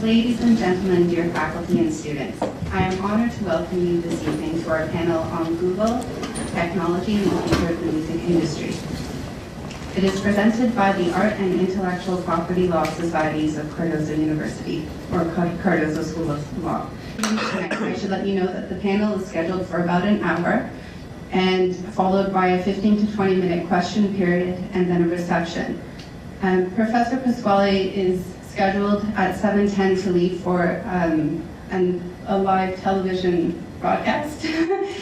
Ladies and gentlemen, dear faculty and students, I am honored to welcome you this evening to our panel on Google, technology, and the future of the music industry. It is presented by the Art and Intellectual Property Law Societies of Cardozo University, or Cardozo School of Law. I should let you know that the panel is scheduled for about an hour, and followed by a 15 to 20 minute question period, and then a reception. Professor Pasquale is scheduled at 7:10 to leave for a live television broadcast.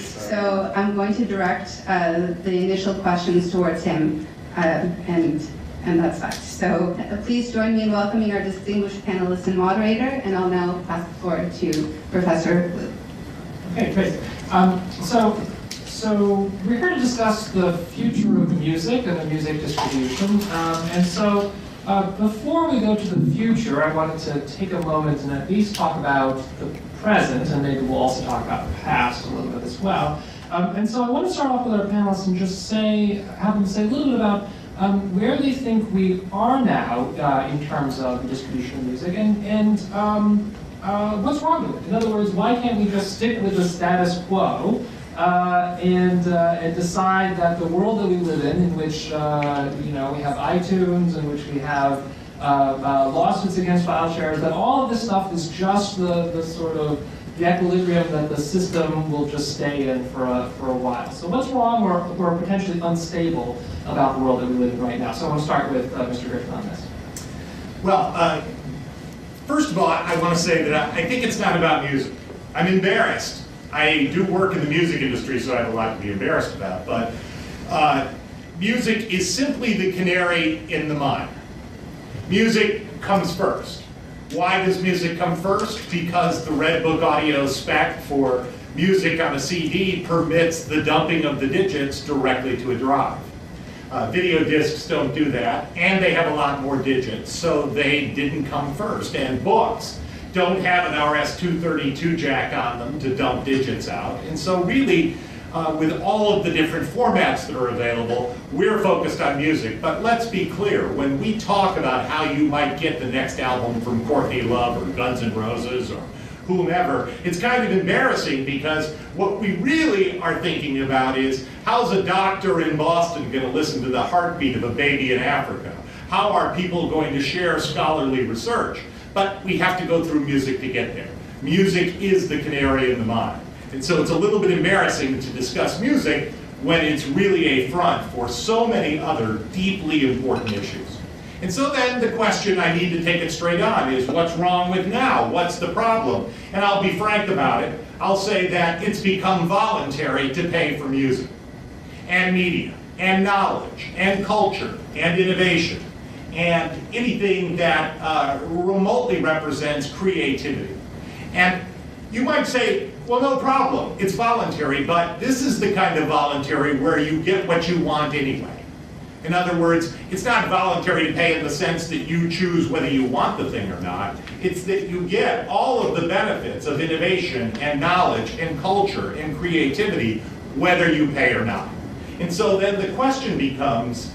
So I'm going to direct the initial questions towards him, and that's that. So please join me in welcoming our distinguished panelist and moderator, and I'll now pass the floor to Professor Wu. Okay, great. So we're here to discuss the future of music and the music distribution. Before we go to the future, I wanted to take a moment and at least talk about the present, and maybe we'll also talk about the past a little bit as well. So I want to start off with our panelists and just have them say a little bit about where they think we are now in terms of the distribution of music, and what's wrong with it. In other words, why can't we just stick with the status quo and decide that the world that we live in which we have iTunes, in which we have lawsuits against file shares, that all of this stuff is just the sort of the equilibrium that the system will just stay in for a while. So what's wrong or potentially unstable about the world that we live in right now? So I want to start with Mr. Griffin on this. Well, first of all, I want to say that I think it's not about music. I'm embarrassed. I do work in the music industry, so I have a lot to be embarrassed about, but music is simply the canary in the mine. Music comes first. Why does music come first? Because the Red Book audio spec for music on a CD permits the dumping of the digits directly to a drive. Video discs don't do that, and they have a lot more digits, so they didn't come first. And books don't have an RS-232 jack on them to dump digits out. And so really, with all of the different formats that are available, we're focused on music. But let's be clear, when we talk about how you might get the next album from Courtney Love or Guns N' Roses or whomever, it's kind of embarrassing because what we really are thinking about is, how's a doctor in Boston going to listen to the heartbeat of a baby in Africa? How are people going to share scholarly research? But we have to go through music to get there. Music is the canary in the mine. And so it's a little bit embarrassing to discuss music when it's really a front for so many other deeply important issues. And so then the question, I need to take it straight on, is what's wrong with now? What's the problem? And I'll be frank about it. I'll say that it's become voluntary to pay for music, and media, and knowledge, and culture, and innovation, and anything that remotely represents creativity. And you might say, well, no problem, it's voluntary, but this is the kind of voluntary where you get what you want anyway. In other words, it's not voluntary to pay in the sense that you choose whether you want the thing or not. It's that you get all of the benefits of innovation and knowledge and culture and creativity whether you pay or not. And so then the question becomes,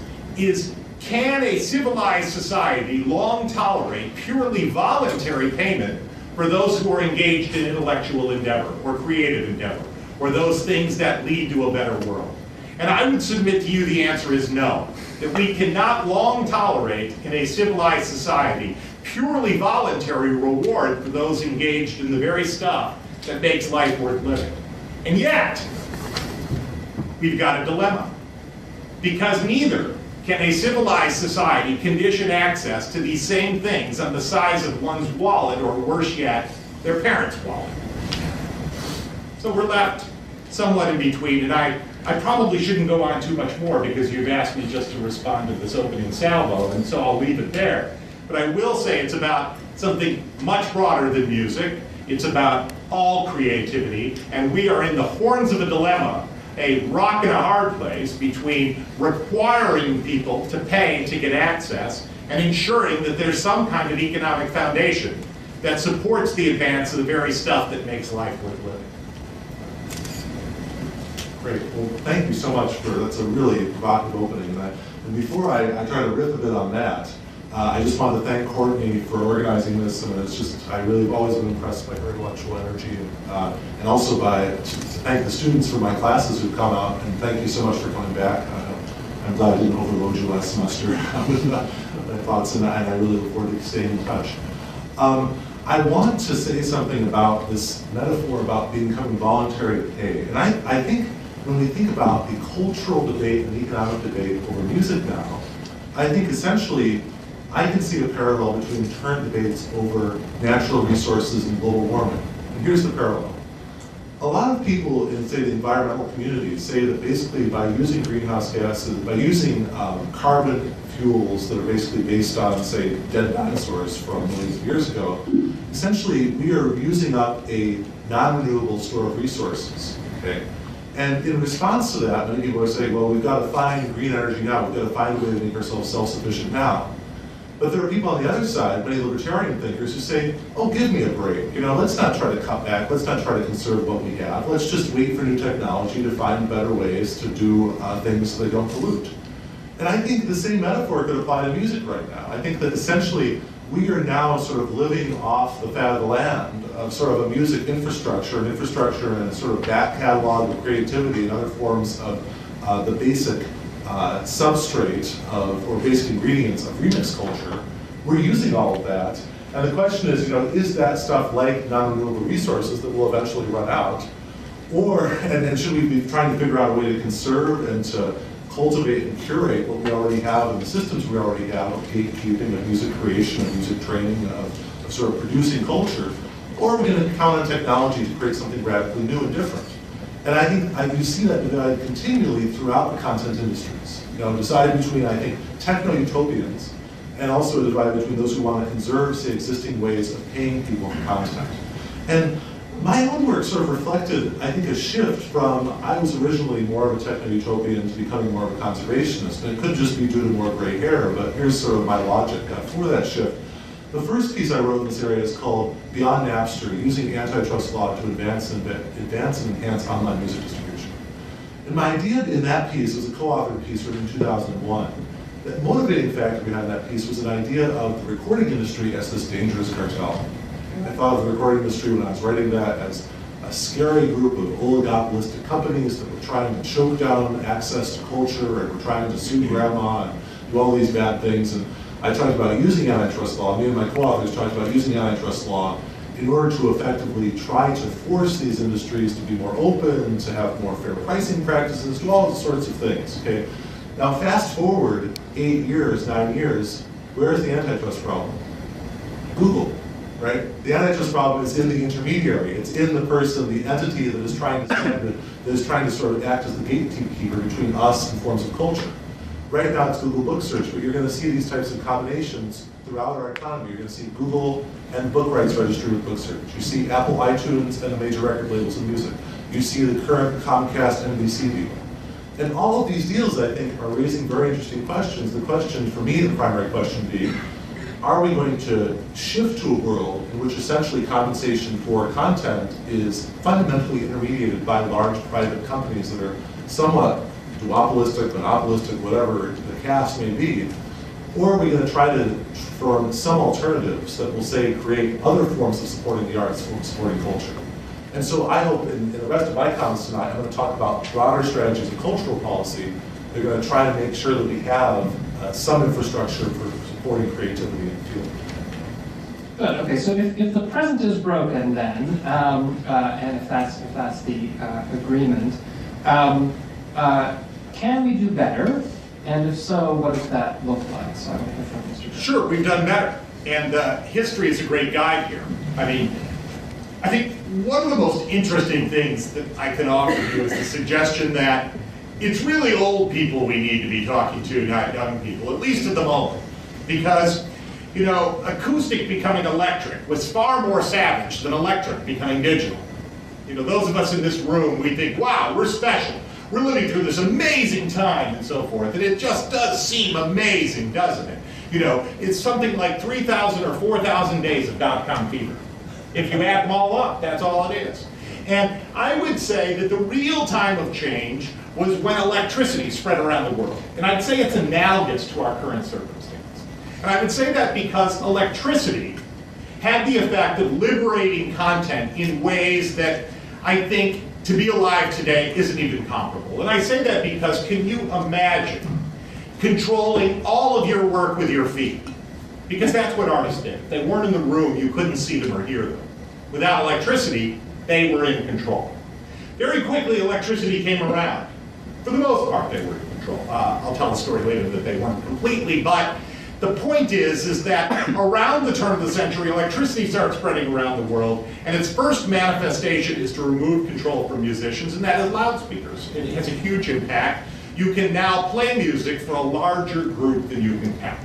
can a civilized society long tolerate purely voluntary payment for those who are engaged in intellectual endeavor or creative endeavor, or those things that lead to a better world? And I would submit to you the answer is no, that we cannot long tolerate in a civilized society purely voluntary reward for those engaged in the very stuff that makes life worth living. And yet, we've got a dilemma, because neither can a civilized society condition access to these same things on the size of one's wallet, or worse yet, their parents' wallet. So we're left somewhat in between, and I probably shouldn't go on too much more because you've asked me just to respond to this opening salvo, and so I'll leave it there. But I will say it's about something much broader than music. It's about all creativity, and we are in the horns of a dilemma, a rock and a hard place between requiring people to pay to get access and ensuring that there's some kind of economic foundation that supports the advance of the very stuff that makes life worth living. Great. Well, thank you so much that's a really provocative opening. And before I try to riff a bit on that, I just wanted to thank Courtney for organizing this, and it's just, I really have always been impressed by her intellectual energy, and also to thank the students for my classes who've come out, and thank you so much for coming back. I'm glad I didn't overload you last semester with my thoughts, and I really look forward to staying in touch. I want to say something about this metaphor about becoming voluntary to pay, and I think when we think about the cultural debate and the economic debate over music now, I think essentially I can see a parallel between current debates over natural resources and global warming. And here's the parallel. A lot of people in, say, the environmental communities say that basically by using greenhouse gases, by using carbon fuels that are basically based on, say, dead dinosaurs from millions of years ago, essentially we are using up a non-renewable store of resources, okay? And in response to that, many people are saying, well, we've got to find green energy now, we've got to find a way to make ourselves self-sufficient now. But there are people on the other side, many libertarian thinkers, who say, oh, give me a break. You know, let's not try to cut back, let's not try to conserve what we have. Let's just wait for new technology to find better ways to do things so they don't pollute. And I think the same metaphor could apply to music right now. I think that essentially we are now sort of living off the fat of the land of sort of a music infrastructure, and a sort of back catalog of creativity and other forms of the basic substrate of, or basic ingredients of remix culture. We're using all of that. And the question is, you know, is that stuff like non-renewable resources that will eventually run out? Or, and should we be trying to figure out a way to conserve and to cultivate and curate what we already have and the systems we already have of gatekeeping, of music creation, of music training, of sort of producing culture? Or are we going to count on technology to create something radically new and different? And I think you see that divide continually throughout the content industries. You know, divided between, I think, techno-utopians, and also a divide between those who want to conserve, say, existing ways of paying people for content. And my own work sort of reflected, I think, a shift from, I was originally more of a techno-utopian to becoming more of a conservationist. And it could just be due to more gray hair, but here's sort of my logic for that shift. The first piece I wrote in this area is called Beyond Napster, Using Antitrust Law to Advance and Enhance Online Music Distribution. And my idea in that piece was a co-authored piece written in 2001. The motivating factor behind that piece was an idea of the recording industry as this dangerous cartel. I thought of the recording industry when I was writing that as a scary group of oligopolistic companies that were trying to choke down access to culture and were trying to sue grandma and do all these bad things. And I talked about using antitrust law, me and my co-authors talked about using antitrust law in order to effectively try to force these industries to be more open, to have more fair pricing practices, do all sorts of things, okay? Now fast forward 8 years, 9 years, where's the antitrust problem? Google, right? The antitrust problem is in the intermediary. It's in the person, the entity that is trying to sort of act as the gatekeeper between us and forms of culture. Right now it's Google Book Search, but you're going to see these types of combinations throughout our economy. You're going to see Google and book rights registry with Book Search. You see Apple iTunes and the major record labels in music. You see the current Comcast NBC deal. And all of these deals, I think, are raising very interesting questions. The question, for me, the primary question being, are we going to shift to a world in which essentially compensation for content is fundamentally intermediated by large private companies that are somewhat duopolistic, monopolistic, whatever the cast may be? Or are we going to try to form some alternatives that will, say, create other forms of supporting the arts, forms of supporting culture? And so I hope in the rest of my comments tonight, I'm going to talk about broader strategies of cultural policy. They're going to try to make sure that we have some infrastructure for supporting creativity in the field. Good. Okay. So if the present is broken, then, and if that's the agreement, can we do better? And if so, what does that look like? So I want to hear from Mr. Sure, we've done better. And history is a great guide here. I mean, I think one of the most interesting things that I can offer you is the suggestion that it's really old people we need to be talking to, not young people, at least at the moment. Because, you know, acoustic becoming electric was far more savage than electric becoming digital. You know, those of us in this room, we think, wow, we're special. We're living through this amazing time and so forth. And it just does seem amazing, doesn't it? You know, it's something like 3,000 or 4,000 days of dot-com fever. If you add them all up, that's all it is. And I would say that the real time of change was when electricity spread around the world. And I'd say it's analogous to our current circumstance. And I would say that because electricity had the effect of liberating content in ways that I think to be alive today isn't even comparable. And I say that because can you imagine controlling all of your work with your feet? Because that's what artists did. If they weren't in the room, you couldn't see them or hear them. Without electricity, they were in control. Very quickly, electricity came around. For the most part, they were in control. I'll tell a story later that they weren't completely, but the point is that around the turn of the century, electricity started spreading around the world, and its first manifestation is to remove control from musicians, and that is loudspeakers. It has a huge impact. You can now play music for a larger group than you can count.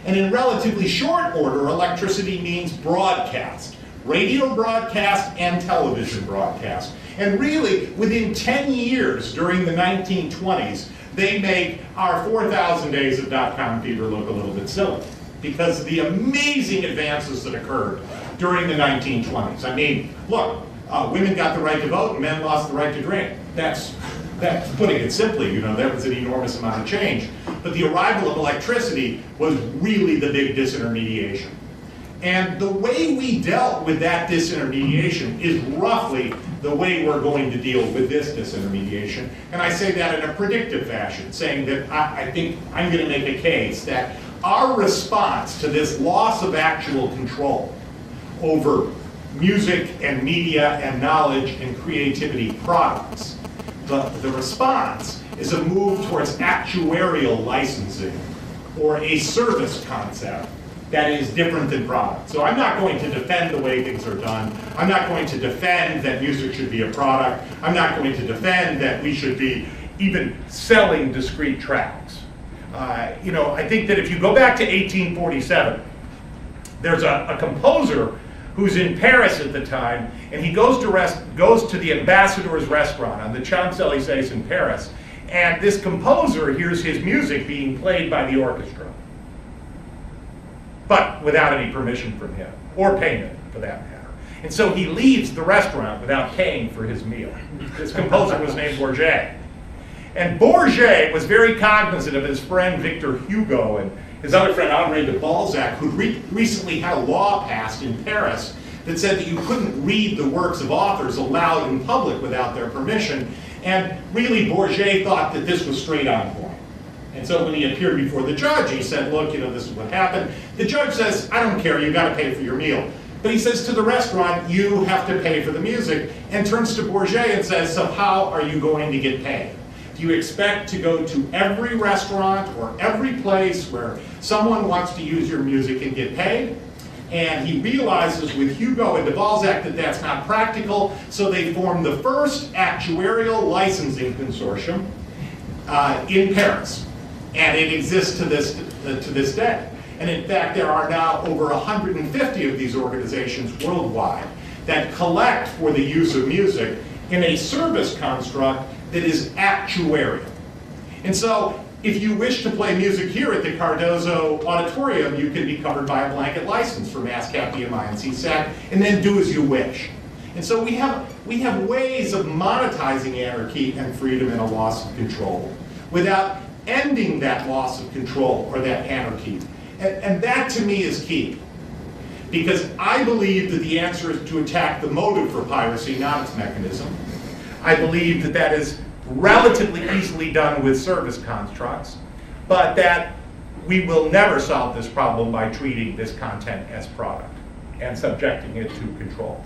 And in relatively short order, electricity means broadcast, radio broadcast and television broadcast. And really, within 10 years during the 1920s, they make our 4,000 days of dot-com fever look a little bit silly because of the amazing advances that occurred during the 1920s. I mean, look, women got the right to vote and men lost the right to drink. That's putting it simply, you know, that was an enormous amount of change. But the arrival of electricity was really the big disintermediation. And the way we dealt with that disintermediation is roughly the way we're going to deal with this disintermediation. And I say that in a predictive fashion, saying that I think I'm going to make a case that our response to this loss of actual control over music and media and knowledge and creativity products, the response is a move towards actuarial licensing or a service concept that is different than product. So I'm not going to defend the way things are done. I'm not going to defend that music should be a product. I'm not going to defend that we should be even selling discrete tracks. You know, I think that if you go back to 1847, there's a composer who's in Paris at the time, and he goes to the Ambassador's restaurant on the Champs-Élysées in Paris, and this composer hears his music being played by the orchestra, but without any permission from him, or payment for that matter. And so he leaves the restaurant without paying for his meal. This composer was named Bourget. And Bourget was very cognizant of his friend Victor Hugo and his other friend Henri de Balzac, who recently had a law passed in Paris that said that you couldn't read the works of authors aloud in public without their permission. And really, Bourget thought that this was straight on point. And so when he appeared before the judge, he said, look, you know, this is what happened. The judge says, I don't care, you got to pay for your meal. But he says to the restaurant, you have to pay for the music, and turns to Bourget and says, so how are you going to get paid? Do you expect to go to every restaurant or every place where someone wants to use your music and get paid? And he realizes with Hugo and de Balzac that that's not practical, so they form the first actuarial licensing consortium in Paris. And it exists to this day. And in fact, there are now over 150 of these organizations worldwide that collect for the use of music in a service construct that is actuarial. And so, if you wish to play music here at the Cardozo Auditorium, you can be covered by a blanket license from ASCAP, BMI, and CSAC, and then do as you wish. And so we have ways of monetizing anarchy and freedom and a loss of control without ending that loss of control or that anarchy. And that to me is key. Because I believe that the answer is to attack the motive for piracy, not its mechanism. I believe that that is relatively easily done with service constructs, but that we will never solve this problem by treating this content as product and subjecting it to control.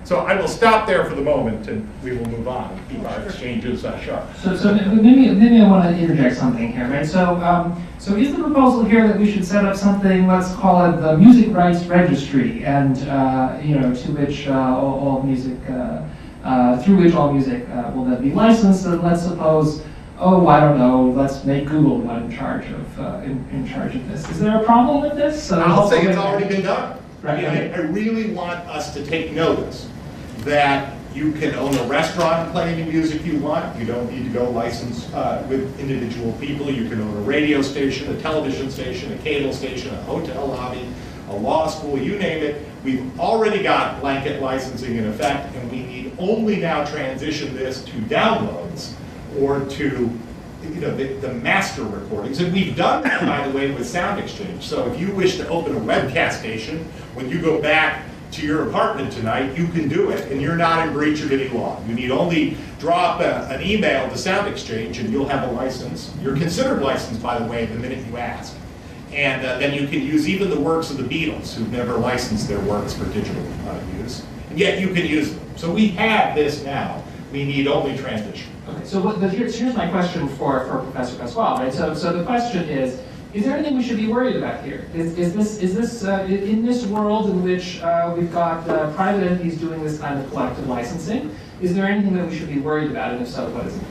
So I will stop there for the moment, and we will move on and keep our exchanges sharp. So maybe I want to interject something here, right? So is the proposal here that we should set up something, let's call it the music rights registry, and to which all music, through which all music will then be licensed, and let's suppose, I don't know, let's make Google the one in charge of this. Is there a problem with this? I'll say it's already been done. Right. I really want us to take notice that you can own a restaurant and play any music you want. You don't need to go license with individual people. You can own a radio station, a television station, a cable station, a hotel lobby, a law school, you name it. We've already got blanket licensing in effect, and we need only now transition this to downloads or to the master recordings, and we've done that, by the way, with Sound Exchange. So if you wish to open a webcast station, when you go back to your apartment tonight, you can do it, and you're not in breach of any law. You need only drop an email to Sound Exchange, and you'll have a license. You're considered licensed, by the way, the minute you ask. And then you can use even the works of the Beatles, who've never licensed their works for digital use, and yet you can use them. So we have this now. We need only transition. Okay, so here's my question for Professor Pasquale, right? So the question is there anything we should be worried about here? Is this in this world in which we've got private entities doing this kind of collective licensing, is there anything that we should be worried about, and if so, what is it?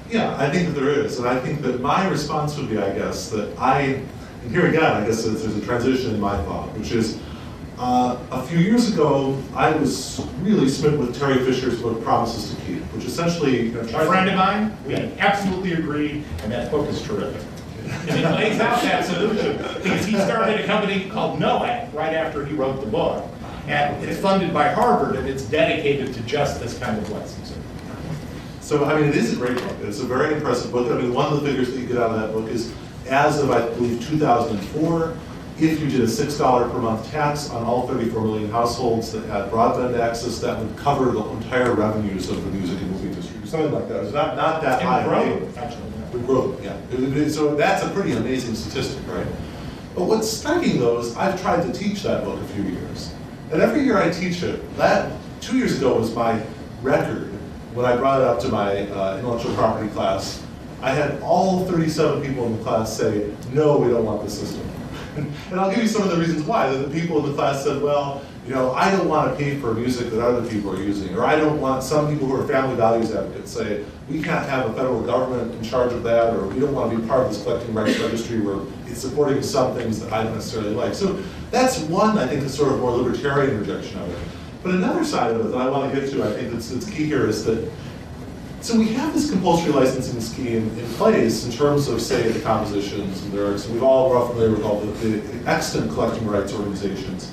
Yeah, I think that there is, and I think that my response would be, I guess, and here again, I guess there's a transition in my thought, which is, a few years ago, I was really smitten with Terry Fisher's book, Promises to Keep, which essentially... A friend of mine, we absolutely agree, and that book is terrific. And it lays out that solution, because he started a company called NOAC right after he wrote the book, and it's funded by Harvard, and it's dedicated to just this kind of licensing. So, I mean, it is a great book. It's a very impressive book. I mean, one of the figures that you get out of that book is, as of, I believe, 2004, if you did a $6 per month tax on all 34 million households that had broadband access, that would cover the entire revenues of the music and movie industry. Something like that. It's not that high. Would grow, yeah. So that's a pretty amazing statistic, right? But what's striking, though, is I've tried to teach that book a few years. And every year I teach it. That 2 years ago was my record. When I brought it up to my intellectual property class, I had all 37 people in the class say, no, we don't want this system. And I'll give you some of the reasons why. The people in the class said, well, I don't want to pay for music that other people are using. Or I don't want, some people who are family values advocates say, we can't have a federal government in charge of that, or we don't want to be part of this collecting rights registry where it's supporting some things that I don't necessarily like. So that's one, I think, is sort of more libertarian rejection of it. But another side of it that I want to get to, I think that's key here, is that, so we have this compulsory licensing scheme in place in terms of, say, the compositions and lyrics, and we've all are familiar with all the extant collecting rights organizations.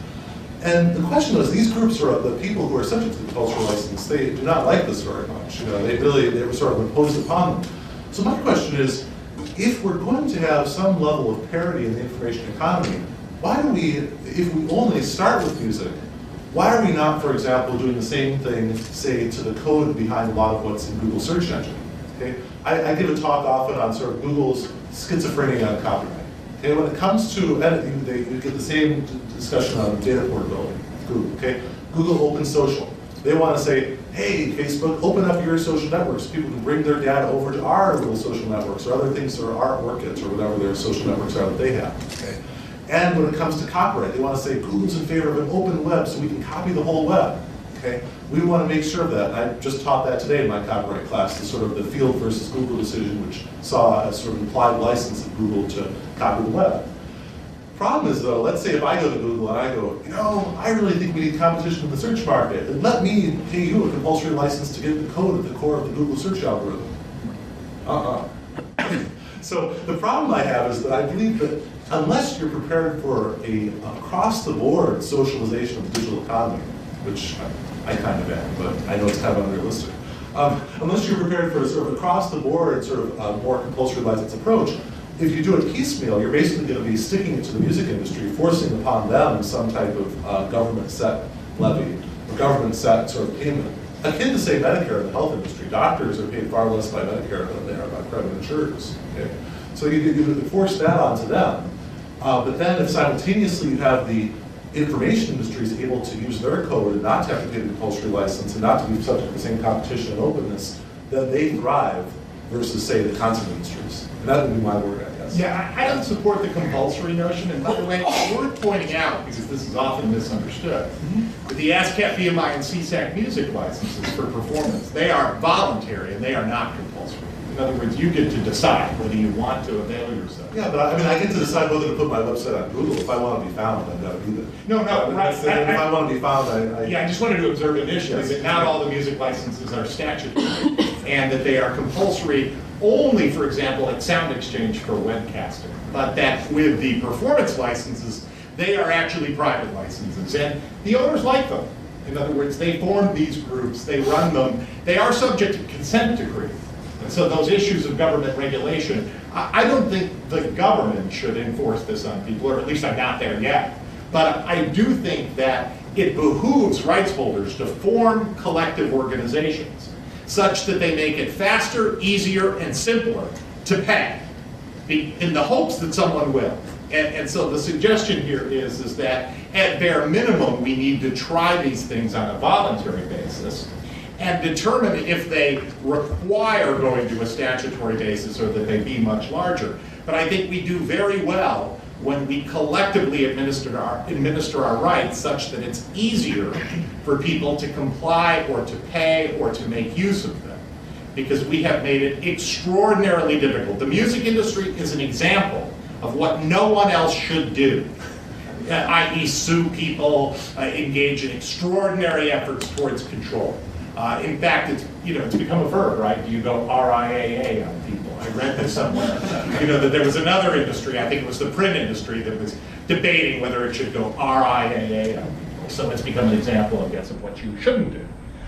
And the question is, these groups are the people who are subject to the compulsory license, they do not like this very much. They were sort of imposed upon them. So my question is, if we're going to have some level of parity in the information economy, why do we, if we only start with music, why are we not, for example, doing the same thing, say, to the code behind a lot of what's in Google's search engine? Okay? I give a talk often on sort of Google's schizophrenia on copyright. Okay? When it comes to editing, you get the same discussion on data portability. Google. Okay? Google Open Social. They want to say, hey, Facebook, open up your social networks. People can bring their data over to our little social networks or other things that are our orchids or whatever their social networks are that they have. Okay? And when it comes to copyright, they want to say Google's in favor of an open web so we can copy the whole web. Okay? We want to make sure of that. And I just taught that today in my copyright class, the sort of the Field versus Google decision, which saw a sort of implied license of Google to copy the web. Problem is, though, let's say if I go to Google and I go, I really think we need competition in the search market, and let me pay you a compulsory license to get the code at the core of the Google search algorithm. So the problem I have is that I believe that unless you're prepared for a across-the-board socialization of the digital economy, which I kind of am, but I know it's kind of unrealistic, unless you're prepared for a sort of across-the-board sort of more compulsory license approach, if you do it piecemeal, you're basically going to be sticking it to the music industry, forcing upon them some type of government-set levy or government-set sort of payment. Akin to, say, Medicare in the health industry. Doctors are paid far less by Medicare than they are by private insurers. Okay? So you force that onto them. But then if simultaneously you have the information industries able to use their code and not to have to pay the compulsory license and not to be subject to the same competition and openness, then they thrive versus, say, the concert industries. And that would be my word, I guess. Yeah, I don't support the compulsory notion. And by the way, it's worth pointing out, because this is often misunderstood, that the ASCAP, BMI, and CSAC music licenses for performance, they are voluntary and they are not compulsory. In other words, you get to decide whether you want to avail yourself. Yeah, but I get to decide whether to put my website on Google. If I want to be found, I've got to do that. No, right. If I want to be found, Yeah, I just wanted to observe initially that not all the music licenses are statutory and that they are compulsory only, for example, at Sound Exchange for webcasting. But that with the performance licenses, they are actually private licenses. And the owners like them. In other words, they form these groups, they run them. They are subject to consent decree. And so those issues of government regulation, I don't think the government should enforce this on people, or at least I'm not there yet. But I do think that it behooves rights holders to form collective organizations such that they make it faster, easier, and simpler to pay, in the hopes that someone will. And so the suggestion here is that at bare minimum, we need to try these things on a voluntary basis and determine if they require going to a statutory basis or that they be much larger. But I think we do very well when we collectively administer our rights such that it's easier for people to comply or to pay or to make use of them, because we have made it extraordinarily difficult. The music industry is an example of what no one else should do, i.e. sue people, engage in extraordinary efforts towards control. In fact, it's become a verb, right? You go RIAA on people. I read this somewhere. That there was another industry, I think it was the print industry, that was debating whether it should go RIAA on people. So it's become an example, I guess, of what you shouldn't do.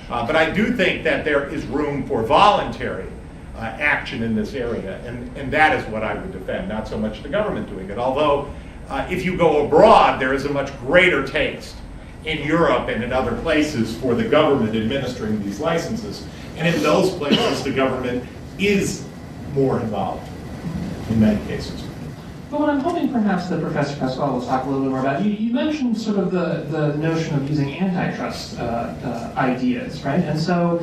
But I do think that there is room for voluntary action in this area, and that is what I would defend, not so much the government doing it. Although, if you go abroad, there is a much greater taste in Europe and in other places for the government administering these licenses. And in those places, the government is more involved in many cases. But what I'm hoping perhaps that Professor Pasquale will talk a little bit more about, you mentioned sort of the notion of using antitrust ideas, right? And so,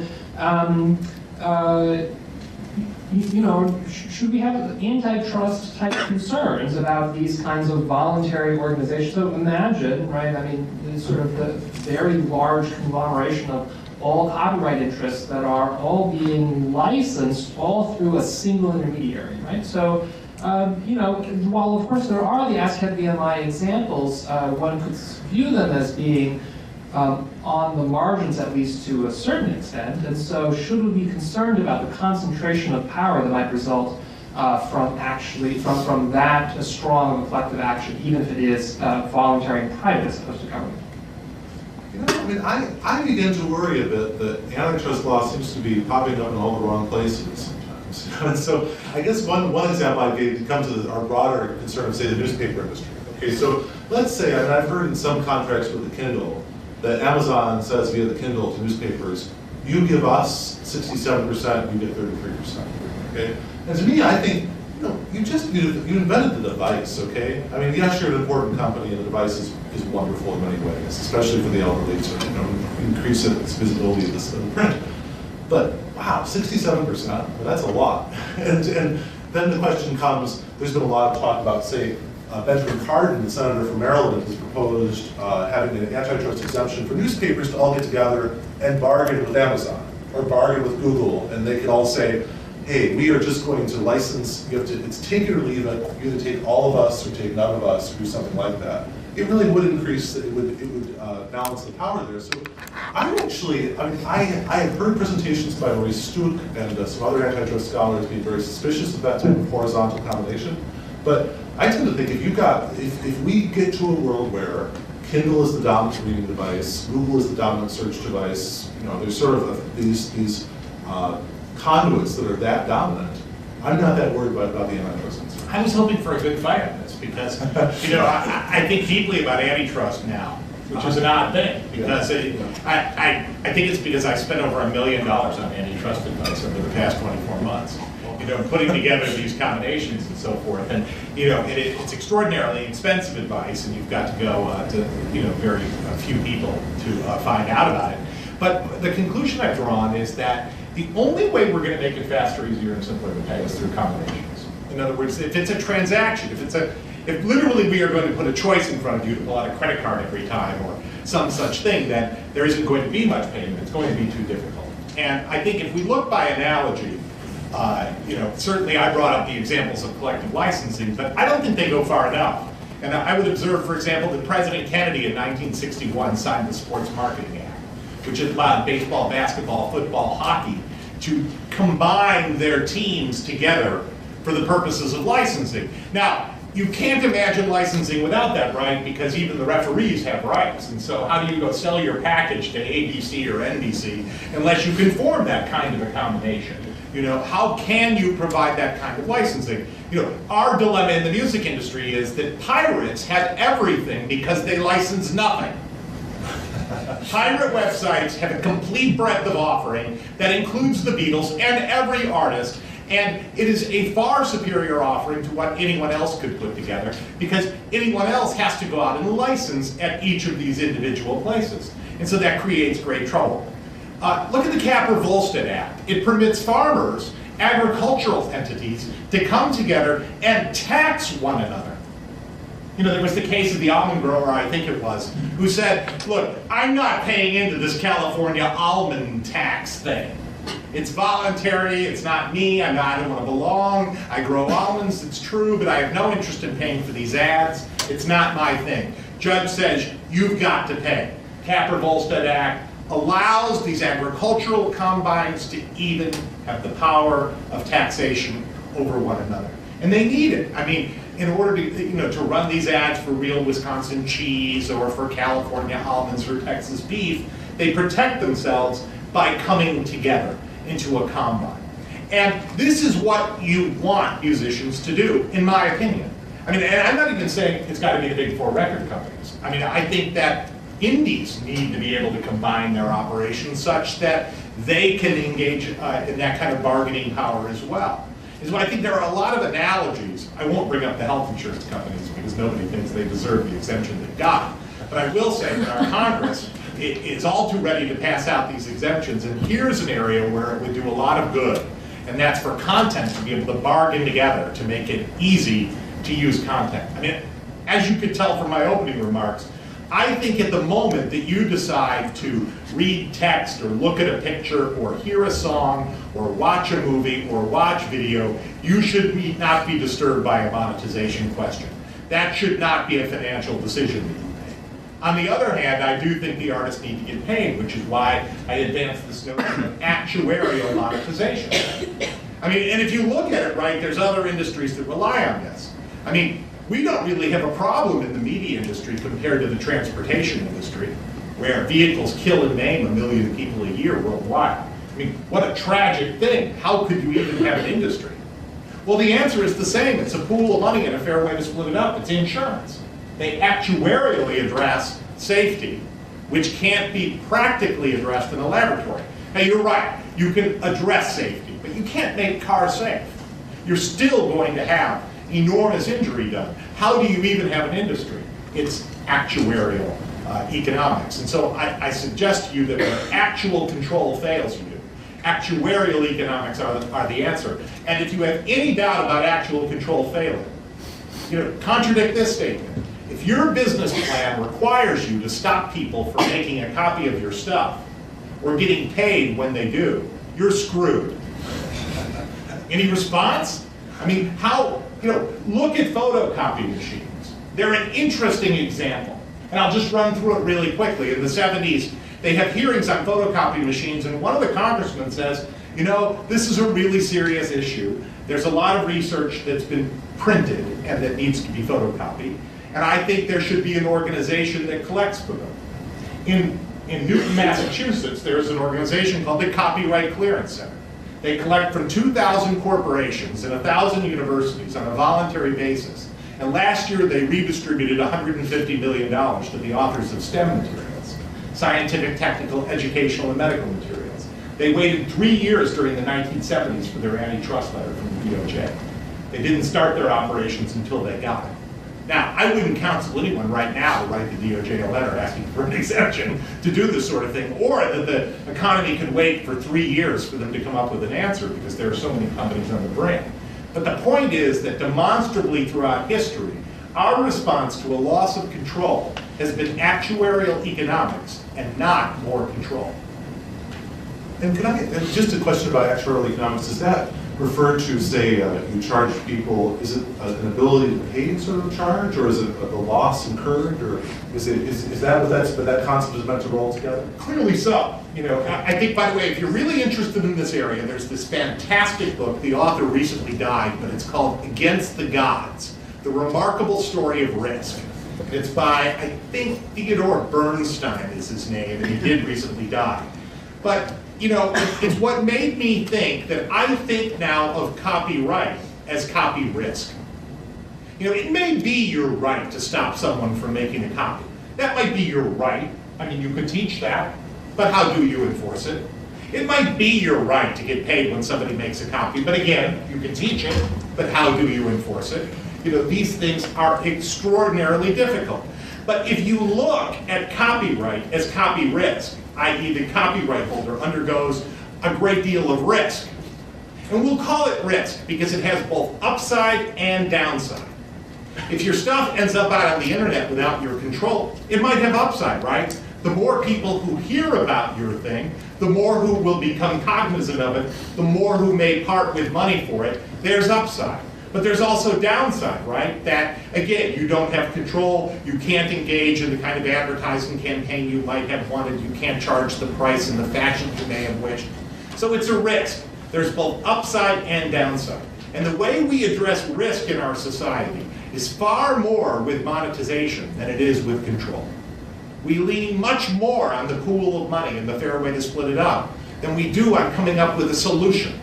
should we have antitrust type concerns about these kinds of voluntary organizations? So imagine, right, I mean, sort of the very large conglomeration of all copyright interests that are all being licensed all through a single intermediary, right? So, while of course there are the ASCII BMI examples, one could view them as being on the margins, at least to a certain extent. And so should we be concerned about the concentration of power that might result from that a strong collective action, even if it is voluntary and private as opposed to government? I begin to worry a bit that antitrust law seems to be popping up in all the wrong places sometimes. And so I guess one example I gave comes to our broader concern of, say, the newspaper industry. Okay, so let's say, and I've heard in some contracts with the Kindle, that Amazon says via the Kindle to newspapers, you give us 67%, you get 33%. Okay? And to me, I think, you invented the device, okay? I mean, yes, you're an important company, and the device is wonderful in many ways, especially for the elderly to increase its visibility in the print. But wow, 67%, well, that's a lot. And then the question comes, there's been a lot of talk about, say, Benjamin Cardin, the senator from Maryland, has proposed having an antitrust exemption for newspapers to all get together and bargain with Amazon or bargain with Google, and they can all say, hey, we are just going to license, it's take it or leave it, you either take all of us or take none of us, or do something like that. It really would increase, it would balance the power there. So I have heard presentations by Maurice Stuck and some other antitrust scholars being very suspicious of that type of horizontal combination. But I tend to think if we get to a world where Kindle is the dominant reading device, Google is the dominant search device, there's sort of these conduits that are that dominant, I'm not that worried about the antitrust concern. I was hoping for a good fight on this because, I think deeply about antitrust now, which is an odd thing because I think it's because I spent over $1 million on antitrust advice over the past 24 months. Putting together these combinations and so forth, and it's extraordinarily expensive advice, and you've got to go to very few people to find out about it. But the conclusion I've drawn is that the only way we're going to make it faster, easier, and simpler to pay is through combinations. In other words, if it's a transaction, if literally we are going to put a choice in front of you to pull out a credit card every time or some such thing, then there isn't going to be much payment. It's going to be too difficult. And I think if we look by analogy, certainly I brought up the examples of collective licensing, but I don't think they go far enough. And I would observe, for example, that President Kennedy in 1961 signed the Sports Marketing Act, which allowed baseball, basketball, football, hockey to combine their teams together for the purposes of licensing. Now, you can't imagine licensing without that right, because even the referees have rights. And so how do you go sell your package to ABC or NBC unless you can form that kind of a combination? You know, how can you provide that kind of licensing? You know, our dilemma in the music industry is that pirates have everything because they license nothing. Pirate websites have a complete breadth of offering that includes the Beatles and every artist, and it is a far superior offering to what anyone else could put together, because anyone else has to go out and license at each of these individual places. And so that creates great trouble. Look at the Capper-Volstead Act. It permits farmers, agricultural entities, to come together and tax one another. You know, there was the case of the almond grower, I think it was, who said, look, I'm not paying into this California almond tax thing. It's voluntary, it's not me, I don't want to belong, I grow almonds, it's true, but I have no interest in paying for these ads. It's not my thing. Judge says, you've got to pay. Capper-Volstead Act allows these agricultural combines to even have the power of taxation over one another. And they need it. I mean, in order to, to run these ads for real Wisconsin cheese or for California almonds or Texas beef, they protect themselves by coming together into a combine. And this is what you want musicians to do, in my opinion. I mean, and I'm not even saying it's got to be the big four record companies. I mean, I think that indies need to be able to combine their operations such that they can engage in that kind of bargaining power as well. Is what I think there are a lot of analogies. I won't bring up the health insurance companies because nobody thinks they deserve the exemption they got. But I will say that our Congress is all too ready to pass out these exemptions, and here's an area where it would do a lot of good, and that's for content to be able to bargain together to make it easy to use content. I mean, as you could tell from my opening remarks, I think at the moment that you decide to read text or look at a picture or hear a song or watch a movie or watch video, you should not be disturbed by a monetization question. That should not be a financial decision that you make. On the other hand, I do think the artists need to get paid, which is why I advanced this notion of actuarial monetization. I mean, and if you look at it, right, there's other industries that rely on this. I mean, we don't really have a problem in the media industry compared to the transportation industry, where vehicles kill and maim 1 million people a year worldwide. I mean, what a tragic thing. How could you even have an industry? Well, the answer is the same. It's a pool of money and a fair way to split it up. It's insurance. They actuarially address safety, which can't be practically addressed in a laboratory. Now, you're right. You can address safety, but you can't make cars safe. You're still going to have enormous injury done. How do you even have an industry? It's actuarial economics. And so I suggest to you that when actual control fails you, actuarial economics are the answer. And if you have any doubt about actual control failing, contradict this statement. If your business plan requires you to stop people from making a copy of your stuff or getting paid when they do, you're screwed. Any response? I mean, look at photocopy machines. They're an interesting example. And I'll just run through it really quickly. In the 70s, they have hearings on photocopy machines, and one of the congressmen says, this is a really serious issue. There's a lot of research that's been printed and that needs to be photocopied. And I think there should be an organization that collects for them. In Newton, Massachusetts, there's an organization called the Copyright Clearance Center. They collect from 2,000 corporations and 1,000 universities on a voluntary basis. And last year, they redistributed $150 million to the authors of STEM materials, scientific, technical, educational, and medical materials. They waited 3 years during the 1970s for their antitrust letter from the DOJ. They didn't start their operations until they got it. Now, I wouldn't counsel anyone right now to write the DOJ a letter asking for an exemption to do this sort of thing, or that the economy could wait for 3 years for them to come up with an answer because there are so many companies on the brink. But the point is that demonstrably throughout history, our response to a loss of control has been actuarial economics and not more control. And just a question about actuarial economics, is that referred to, say, you charge people, is it an ability to pay sort of charge, or is it the loss incurred, or is that what that concept is meant to roll together? Clearly so. I think, by the way, if you're really interested in this area, there's this fantastic book. The author recently died, but it's called Against the Gods, The Remarkable Story of Risk. It's by, I think, Theodore Bernstein is his name, and he did recently die. But you know, it's what made me think that I think now of copyright as copy risk. You know, it may be your right to stop someone from making a copy. That might be your right. I mean, you could teach that, but how do you enforce it? It might be your right to get paid when somebody makes a copy, but again, you can teach it, but how do you enforce it? You know, these things are extraordinarily difficult. But if you look at copyright as copy risk, i.e. the copyright holder undergoes a great deal of risk. And we'll call it risk because it has both upside and downside. If your stuff ends up out on the internet without your control, it might have upside, right? The more people who hear about your thing, the more who will become cognizant of it, the more who may part with money for it, there's upside. But there's also downside, right? That, again, you don't have control, you can't engage in the kind of advertising campaign you might have wanted, you can't charge the price in the fashion you may have wished. So it's a risk. There's both upside and downside. And the way we address risk in our society is far more with monetization than it is with control. We lean much more on the pool of money and the fair way to split it up than we do on coming up with a solution.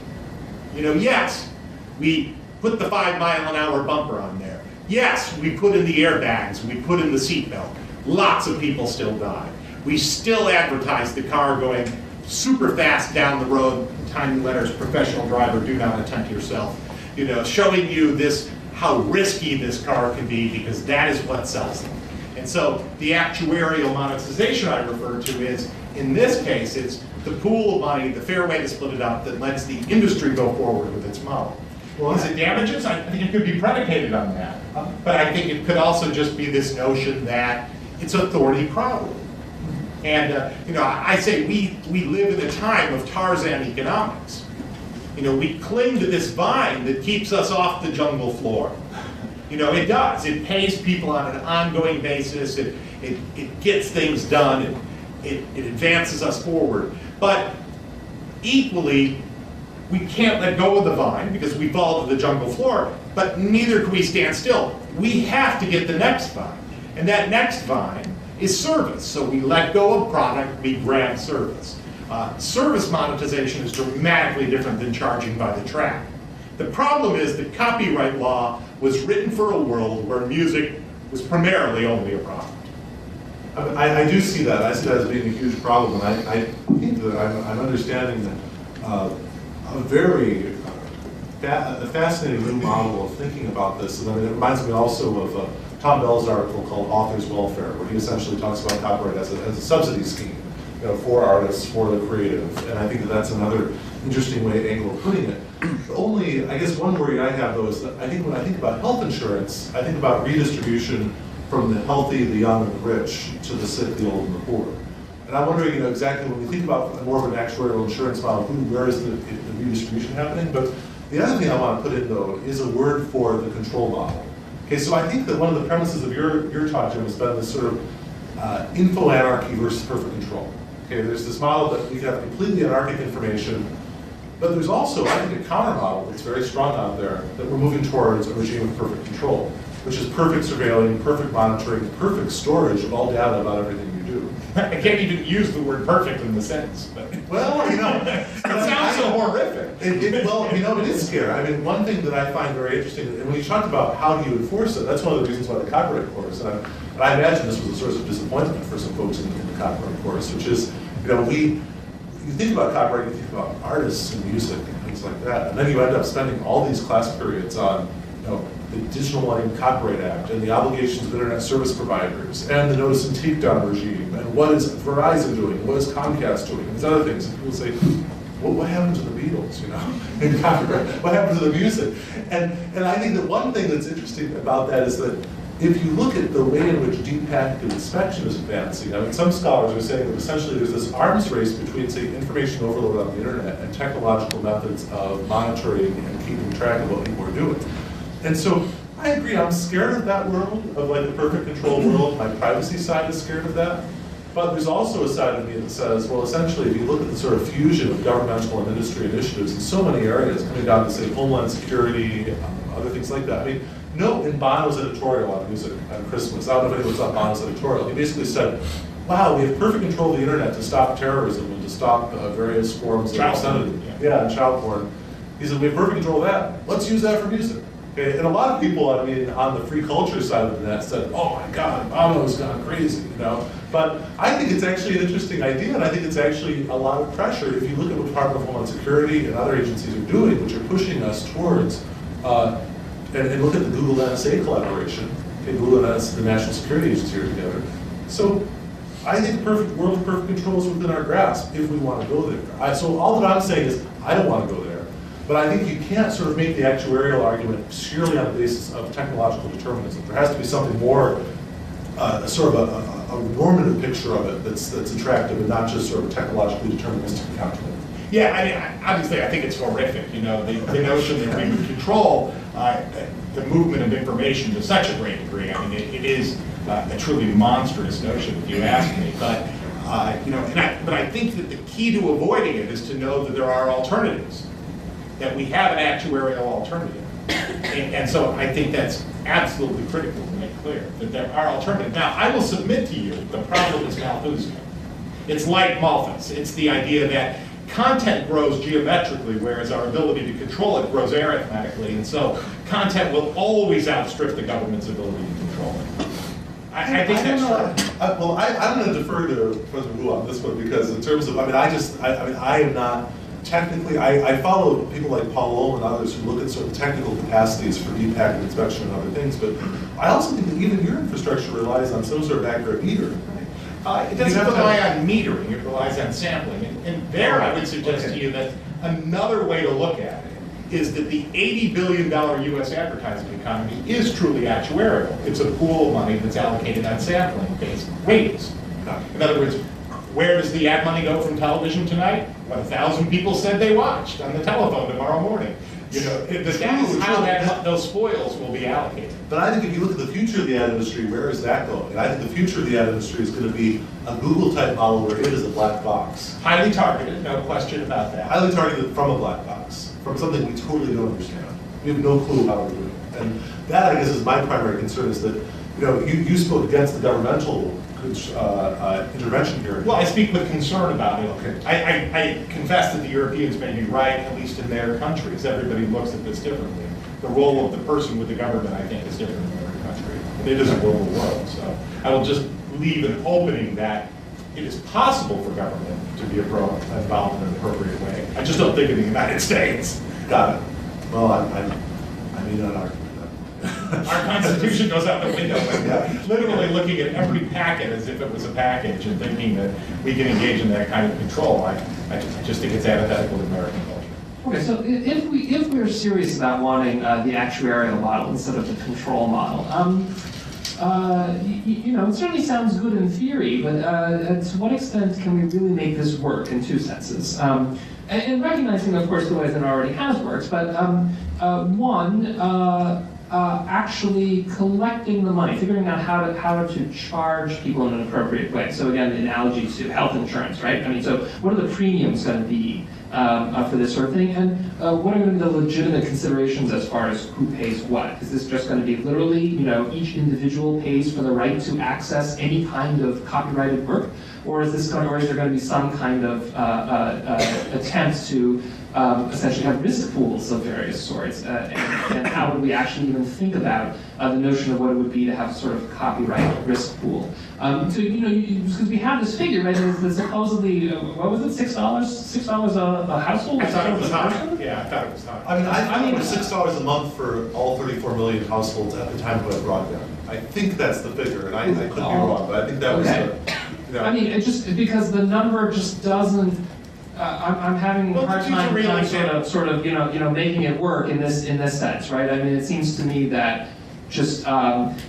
You know, yes, we put the 5-mile-an-hour bumper on there. Yes, we put in the airbags, we put in the seatbelt. Lots of people still die. We still advertise the car going super fast down the road, tiny letters, professional driver, do not attempt yourself. You know, showing you this, how risky this car can be because that is what sells them. And so the actuarial monetization I refer to is, in this case, it's the pool of money, the fair way to split it up that lets the industry go forward with its model. Well, is it damages? I think it could be predicated on that. But I think it could also just be this notion that it's authority problem. And you know, I say we live in a time of Tarzan economics. You know, we cling to this vine that keeps us off the jungle floor. You know, it does. It pays people on an ongoing basis. It gets things done. It advances us forward. But equally, we can't let go of the vine because we fall to the jungle floor, but neither can we stand still. We have to get the next vine. And that next vine is service. So we let go of product, we grab service. Service monetization is dramatically different than charging by the track. The problem is that copyright law was written for a world where music was primarily only a product. I do see that. I see that as being a huge problem, and I think that I'm understanding that a very fascinating new model of thinking about this. And I mean, it reminds me also of Tom Bell's article called Authors' Welfare, where he essentially talks about copyright as a subsidy scheme, you know, for artists, for the creative. And I think that that's another interesting angle of putting it. The only, I guess, one worry I have, though, is that I think when I think about health insurance, I think about redistribution from the healthy, the young, and the rich to the sick, the old, and the poor. And I'm wondering, you know, exactly when we think about more of an actuarial insurance model, where is the redistribution happening? But the other thing I want to put in, though, is a word for the control model. Okay, so I think that one of the premises of your talk, Jim, has been this sort of info anarchy versus perfect control. Okay, there's this model that we have completely anarchic information, but there's also, I think, a counter model that's very strong out there that we're moving towards a regime of perfect control, which is perfect surveilling, perfect monitoring, perfect storage of all data about everything you do. I can't even use the word perfect in the sentence, but well, you know, it sounds so horrific. Well, you know, it is scary. I mean, one thing that I find very interesting, and when you talked about how do you enforce it, that's one of the reasons why the copyright course, and I imagine this was a source of disappointment for some folks in the copyright course, which is, you know, you think about copyright, you think about artists and music and things like that, and then you end up spending all these class periods on, you know, the Digital Millennium Copyright Act and the obligations of internet service providers and the notice and takedown regime and what is Verizon doing, what is Comcast doing, and these other things. And people say, well, what happened to the Beatles, you know, in copyright? What happened to the music? And I think that one thing that's interesting about that is that if you look at the way in which deep packet inspection is advancing, I mean, some scholars are saying that essentially there's this arms race between, say, information overload on the internet and technological methods of monitoring and keeping track of what people are doing. And so I agree, I'm scared of that world, of like the perfect control world. My privacy side is scared of that. But there's also a side of me that says, well, essentially, if you look at the sort of fusion of governmental and industry initiatives in so many areas, coming down to, say, homeland security, other things like that. I mean, no, in Bono's editorial on music on Christmas, I don't know if anyone saw Bono's editorial, he basically said, wow, we have perfect control of the internet to stop terrorism and to stop various forms of obscenity. Yeah, and child porn. He said, we have perfect control of that. Let's use that for music. Okay? And a lot of people, I mean, on the free culture side of the net said, oh my God, Bono's gone crazy, you know? But I think it's actually an interesting idea, and I think it's actually a lot of pressure. If you look at what the Department of Homeland Security and other agencies are doing, which are pushing us towards, and look at the Google NSA collaboration. Okay, Google and the National Security Agency are together. So I think the perfect world of perfect control is within our grasp if we want to go there. So all that I'm saying is I don't want to go there, but I think you can't sort of make the actuarial argument purely on the basis of technological determinism. There has to be something more, sort of a normative picture of it that's attractive and not just sort of technologically deterministic calculation. Yeah, I mean, obviously, I think it's horrific. You know, the notion that we would control the movement of information to such a great degree. I mean, it is a truly monstrous notion, if you ask me. But you know, but I think that the key to avoiding it is to know that there are alternatives, that we have an actuarial alternative, and so I think that's absolutely critical to make clear that there are alternatives. Now, I will submit to you the problem is Malthus's. It's like Malthus. It's the idea that content grows geometrically, whereas our ability to control it grows arithmetically, and so content will always outstrip the government's ability to control it. I think that's true. Well, I'm going to defer to President Wu on this one because in terms of, I mean, I am not technically, I follow people like Paul Ohm and others who look at sort of technical capacities for deep packet inspection and other things, but I also think that even your infrastructure relies on some sort of accurate meter. It doesn't rely on metering, it relies on sampling. And there I would suggest to you that another way to look at it is that the $80 billion US advertising economy is truly actuarial. It's a pool of money that's allocated on sampling-based ratings. In other words, where does the ad money go from television tonight? 1,000 people said they watched on the telephone tomorrow morning. You know, that's how those spoils will be allocated. But I think if you look at the future of the ad industry, where is that going? And I think the future of the ad industry is going to be a Google-type model where it is a black box. Highly targeted, no question about that. Highly targeted from a black box, from something we totally don't understand. We have no clue how we're doing it. And that, I guess, is my primary concern is that, you know, you spoke against the governmental intervention here. Well, I speak with concern about it. Okay. I confess that the Europeans may be right, at least in their countries. Everybody looks at this differently. The role of the person with the government, I think, is different in every country. It is a global world. So I will just leave an opening that it is possible for government to be involved in an appropriate way. I just don't think in the United States. Got it. Well, I mean that argument. Our Constitution goes out the window, literally looking at every packet as if it was a package and thinking that we can engage in that kind of control. I just think it's antithetical to American culture. Okay, so if we're serious about wanting the actuarial model instead of the control model, you know, it certainly sounds good in theory, but to what extent can we really make this work in two senses? And recognizing, of course, the ways that it already has worked, but actually collecting the money, figuring out how to charge people in an appropriate way. So again, the analogy to health insurance, right? I mean, so what are the premiums going to be for this sort of thing? And what are going to be the legitimate considerations as far as who pays what? Is this just going to be literally, you know, each individual pays for the right to access any kind of copyrighted work? Or is there going to be some kind of attempt to essentially have risk pools of various sorts? And how would we actually even think about the notion of what it would be to have sort of copyright risk pool? So, you know, because we have this figure, right? There's supposedly, what was it, $6 a household? I thought it was high. Yeah, I thought it was high. I mean, it was $6 a month for all 34 million households at the time who had broadband. I think that's the figure, and I could be wrong, but I think that was you know. I mean, it just because the number just doesn't. I'm having a hard time sort of you know making it work in this sense, right? I mean, it seems to me that just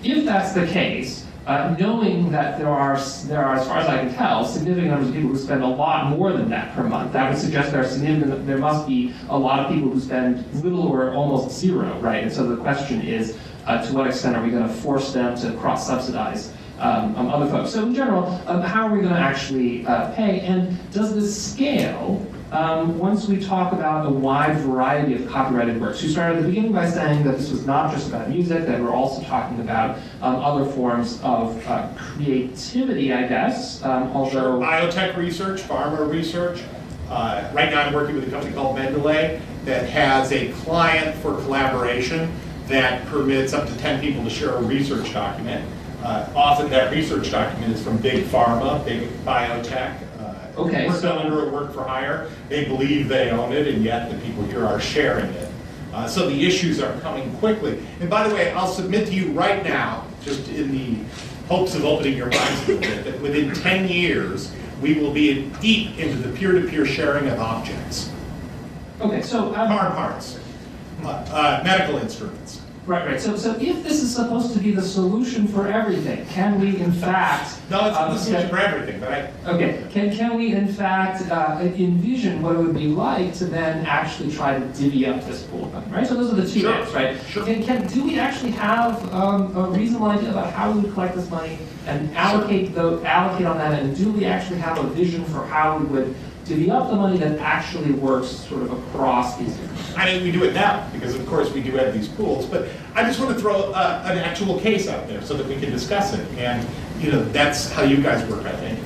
if that's the case, knowing that there are, as far as I can tell, significant numbers of people who spend a lot more than that per month, that would suggest there must be a lot of people who spend little or almost zero, right? And so the question is, to what extent are we going to force them to cross-subsidize other folks? So in general, how are we going to actually pay? And does the scale once we talk about a wide variety of copyrighted works. You started at the beginning by saying that this was not just about music, that we're also talking about other forms of creativity, I guess, although... Biotech research, pharma research. Right now I'm working with a company called Mendeley that has a client for collaboration that permits up to 10 people to share a research document. Often that research document is from big pharma, big biotech. Okay, Worked under a work for hire. They believe they own it, and yet the people here are sharing it. So the issues are coming quickly. And by the way, I'll submit to you right now, just in the hopes of opening your minds a little bit, that within 10 years, we will be deep into the peer-to-peer sharing of objects. Okay, so... Car parts, medical instruments. Right. So if this is supposed to be the solution for everything, can we in fact... No, it's not the solution for everything, but I... Okay, can we in fact envision what it would be like to then actually try to divvy up this pool of money, right? So those are the two Sure, ways, right? sure. Do we actually have a reasonable idea about how we would collect this money and allocate on that, and do we actually have a vision for how we would divvy up the money that actually works sort of across these different... I mean, we do it now, because of course we do have these pools, but I just want to throw an actual case out there so that we can discuss it. And, you know, that's how you guys work, I think.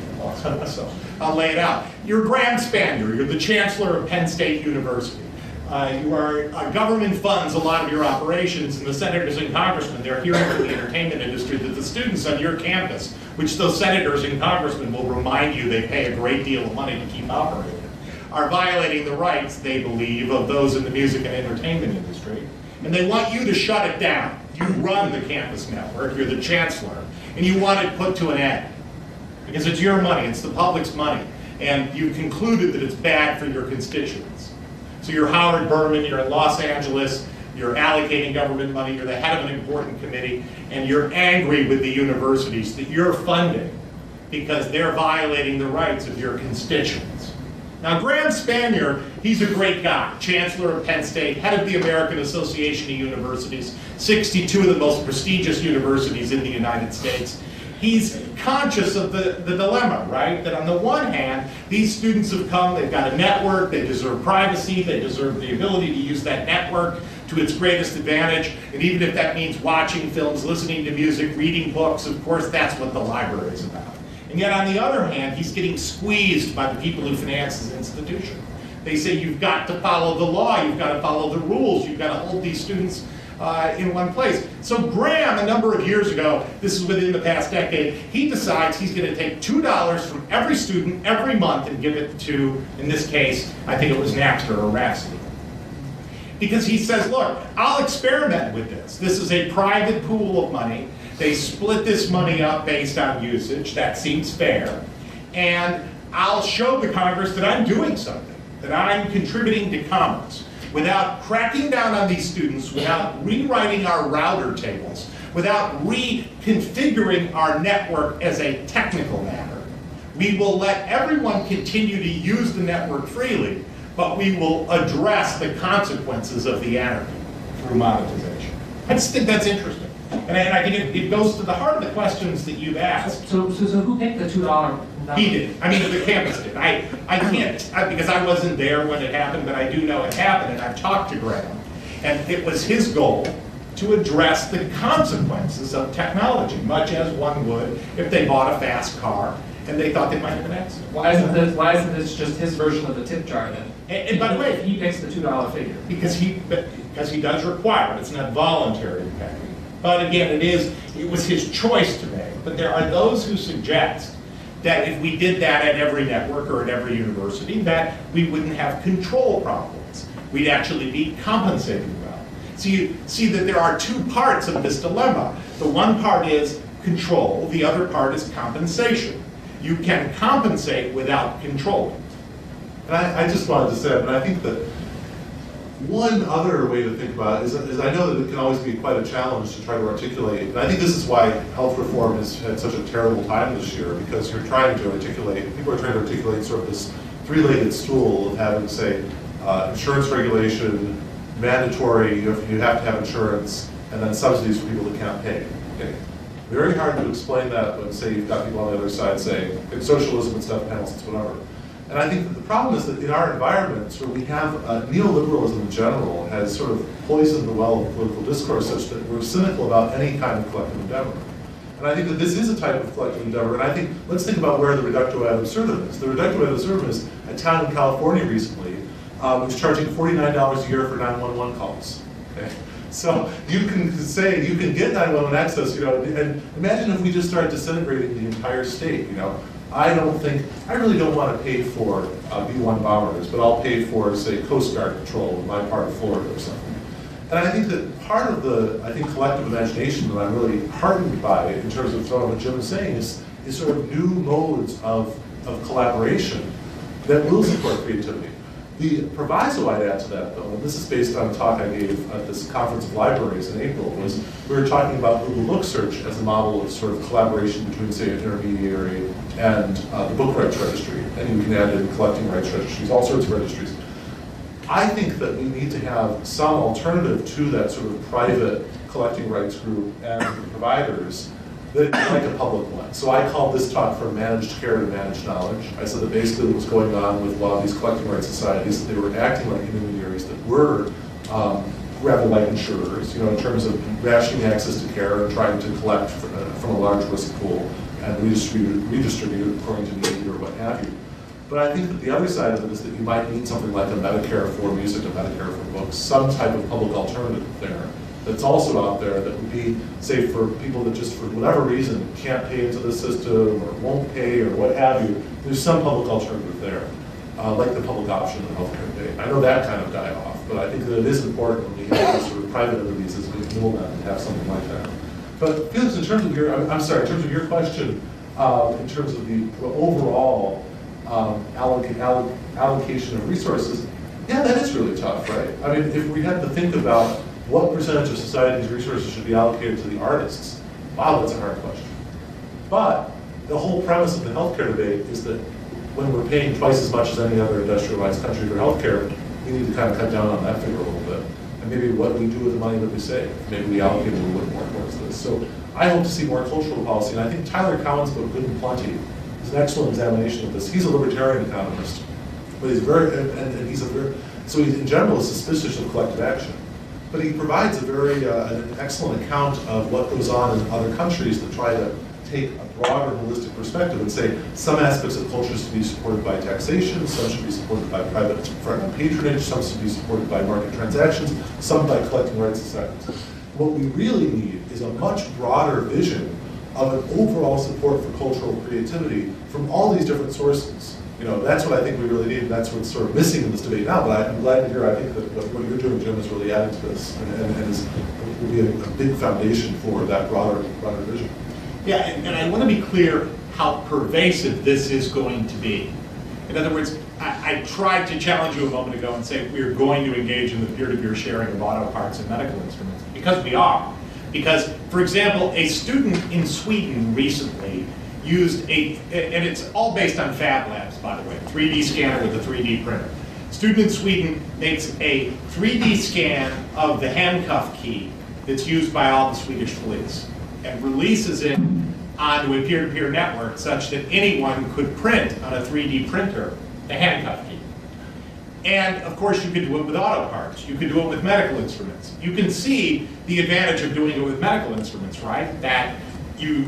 So I'll lay it out. You're Graham Spanier, you're the Chancellor of Penn State University. You are government funds a lot of your operations, and the senators and congressmen, they're hearing from the entertainment industry that the students on your campus, which those senators and congressmen will remind you they pay a great deal of money to keep operating, are violating the rights, they believe, of those in the music and entertainment industry. And they want you to shut it down. You run the campus network, you're the chancellor, and you want it put to an end. Because it's your money, it's the public's money, and you've concluded that it's bad for your constituents. So you're Howard Berman, you're in Los Angeles, you're allocating government money, you're the head of an important committee, and you're angry with the universities that you're funding because they're violating the rights of your constituents. Now, Graham Spanier, he's a great guy, Chancellor of Penn State, head of the American Association of Universities, 62 of the most prestigious universities in the United States. He's conscious of the dilemma, right? That on the one hand, these students have come, they've got a network, they deserve privacy, they deserve the ability to use that network to its greatest advantage, and even if that means watching films, listening to music, reading books, of course, that's what the library is about. And yet, on the other hand, he's getting squeezed by the people who finance his institution. They say, you've got to follow the law, you've got to follow the rules, you've got to hold these students in one place. So Graham, a number of years ago, this is within the past decade, he decides he's going to take $2 from every student every month and give it to, in this case, I think it was Napster or Rhapsody. Because he says, look, I'll experiment with this. This is a private pool of money. They split this money up based on usage. That seems fair. And I'll show the Congress that I'm doing something, that I'm contributing to commerce, without cracking down on these students, without rewriting our router tables, without reconfiguring our network as a technical matter. We will let everyone continue to use the network freely, but we will address the consequences of the anarchy through monetization. I just think that's interesting. And I think it goes to the heart of the questions that you've asked. So who picked the $2 number? He did. I mean, the campus did. I can't, because I wasn't there when it happened, but I do know it happened, and I've talked to Graham. And it was his goal to address the consequences of technology, much as one would if they bought a fast car and they thought they might have an accident. Why isn't this just his version of the tip jar then? And by the way, he picks the $2 figure. Because he does require it. It's not voluntary to pay. But again, it was his choice to make. But there are those who suggest that if we did that at every network or at every university, that we wouldn't have control problems. We'd actually be compensated well. So you see that there are two parts of this dilemma. The one part is control, the other part is compensation. You can compensate without controlling. And I just wanted to say, but I think that one other way to think about it is I know that it can always be quite a challenge to try to articulate, and I think this is why health reform has had such a terrible time this year, because you're trying to articulate, people are trying to articulate sort of this three-legged stool of having, say, insurance regulation, mandatory, you have to have insurance, and then subsidies for people that can't pay. Okay. Very hard to explain that when, say, you've got people on the other side saying, it's socialism, it's death penalties, whatever. And I think that the problem is that in our environments where we have neoliberalism in general has sort of poisoned the well of political discourse such that we're cynical about any kind of collective endeavor. And I think that this is a type of collective endeavor, and I think, let's think about where the reductio ad absurdum is. The reducto ad absurdum is a town in California recently which is charging $49 a year for 911 calls. Okay? So you can say, you can get 911 access, and imagine if we just start disintegrating the entire state, I really don't want to pay for B-1 bombers, but I'll pay for, say, Coast Guard patrol in my part of Florida or something. And I think that part of the, collective imagination that I'm really heartened by in terms of what Jim is saying is sort of new modes of collaboration that will support creativity. The proviso I'd add to that, though, and this is based on a talk I gave at this conference of libraries in April, was we were talking about Google Book Search as a model of sort of collaboration between, say, an intermediary and the book rights registry. And you can add in collecting rights registries, all sorts of registries. I think that we need to have some alternative to that sort of private collecting rights group and the providers that like a public one. So I called this talk from managed care to managed knowledge. I said that basically what was going on with a lot of these collecting rights societies, they were acting like intermediaries that were rather like insurers, in terms of rationing access to care and trying to collect from a large risk pool and redistribute according to need or what have you. But I think that the other side of it is that you might need something like a Medicare for music, a Medicare for books, some type of public alternative there that's also out there that would be, say, for people that just for whatever reason can't pay into the system or won't pay or what have you, there's some public alternative there, like the public option of healthcare debate. I know that kind of died off, but I think that it is important when we have these sort of private entities as we middlemen to have something like that. But Felix, in terms of your, in terms of your question, in terms of the overall allocation of resources, yeah, that is really tough, right? I mean, if we had to think about what percentage of society's resources should be allocated to the artists, wow, that's a hard question. But the whole premise of the healthcare debate is that when we're paying twice as much as any other industrialized country for healthcare, we need to kind of cut down on that figure a little bit. And maybe what we do with the money that we save, maybe we allocate a little bit more towards this. So I hope to see more cultural policy, and I think Tyler Cowen's book, Good and Plenty, is an excellent examination of this. He's a libertarian economist, but he's so he in general is suspicious of collective action. But he provides a very an excellent account of what goes on in other countries that try to take a broader holistic perspective and say some aspects of culture should be supported by taxation, some should be supported by private patronage, some should be supported by market transactions, some by collecting rights societies. What we really need is a much broader vision of an overall support for cultural creativity from all these different sources. That's what I think we really need, and that's what's sort of missing in this debate now. But I'm glad to hear, I think that what you're doing, Jim, is really adding to this, and will be a big foundation for that broader vision. Yeah, and I want to be clear how pervasive this is going to be. In other words, I tried to challenge you a moment ago and say we're going to engage in the peer-to-peer sharing of auto parts and medical instruments, because we are. Because, for example, a student in Sweden recently used and it's all based on Fab Labs, by the way, 3D scanner with a 3D printer. Student in Sweden makes a 3D scan of the handcuff key that's used by all the Swedish police and releases it onto a peer-to-peer network such that anyone could print on a 3D printer the handcuff key. And of course you could do it with auto parts, you could do it with medical instruments. You can see the advantage of doing it with medical instruments, right? That you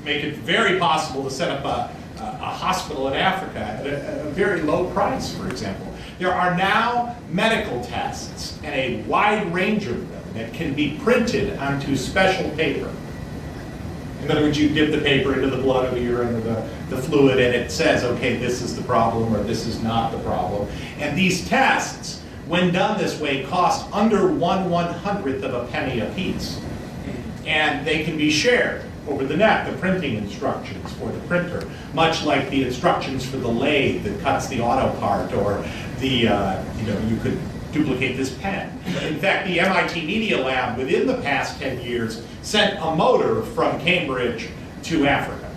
make it very possible to set up a hospital in Africa at a very low price, for example. There are now medical tests, and a wide range of them, that can be printed onto special paper. In other words, you dip the paper into the blood or you're into the fluid, and it says, okay, this is the problem or this is not the problem. And these tests, when done this way, cost under 1/100th of a penny a piece. And they can be shared over the net, the printing instructions for the printer, much like the instructions for the lathe that cuts the auto part, or the, you could duplicate this pen. In fact, the MIT Media Lab, within the past 10 years, sent a motor from Cambridge to Africa.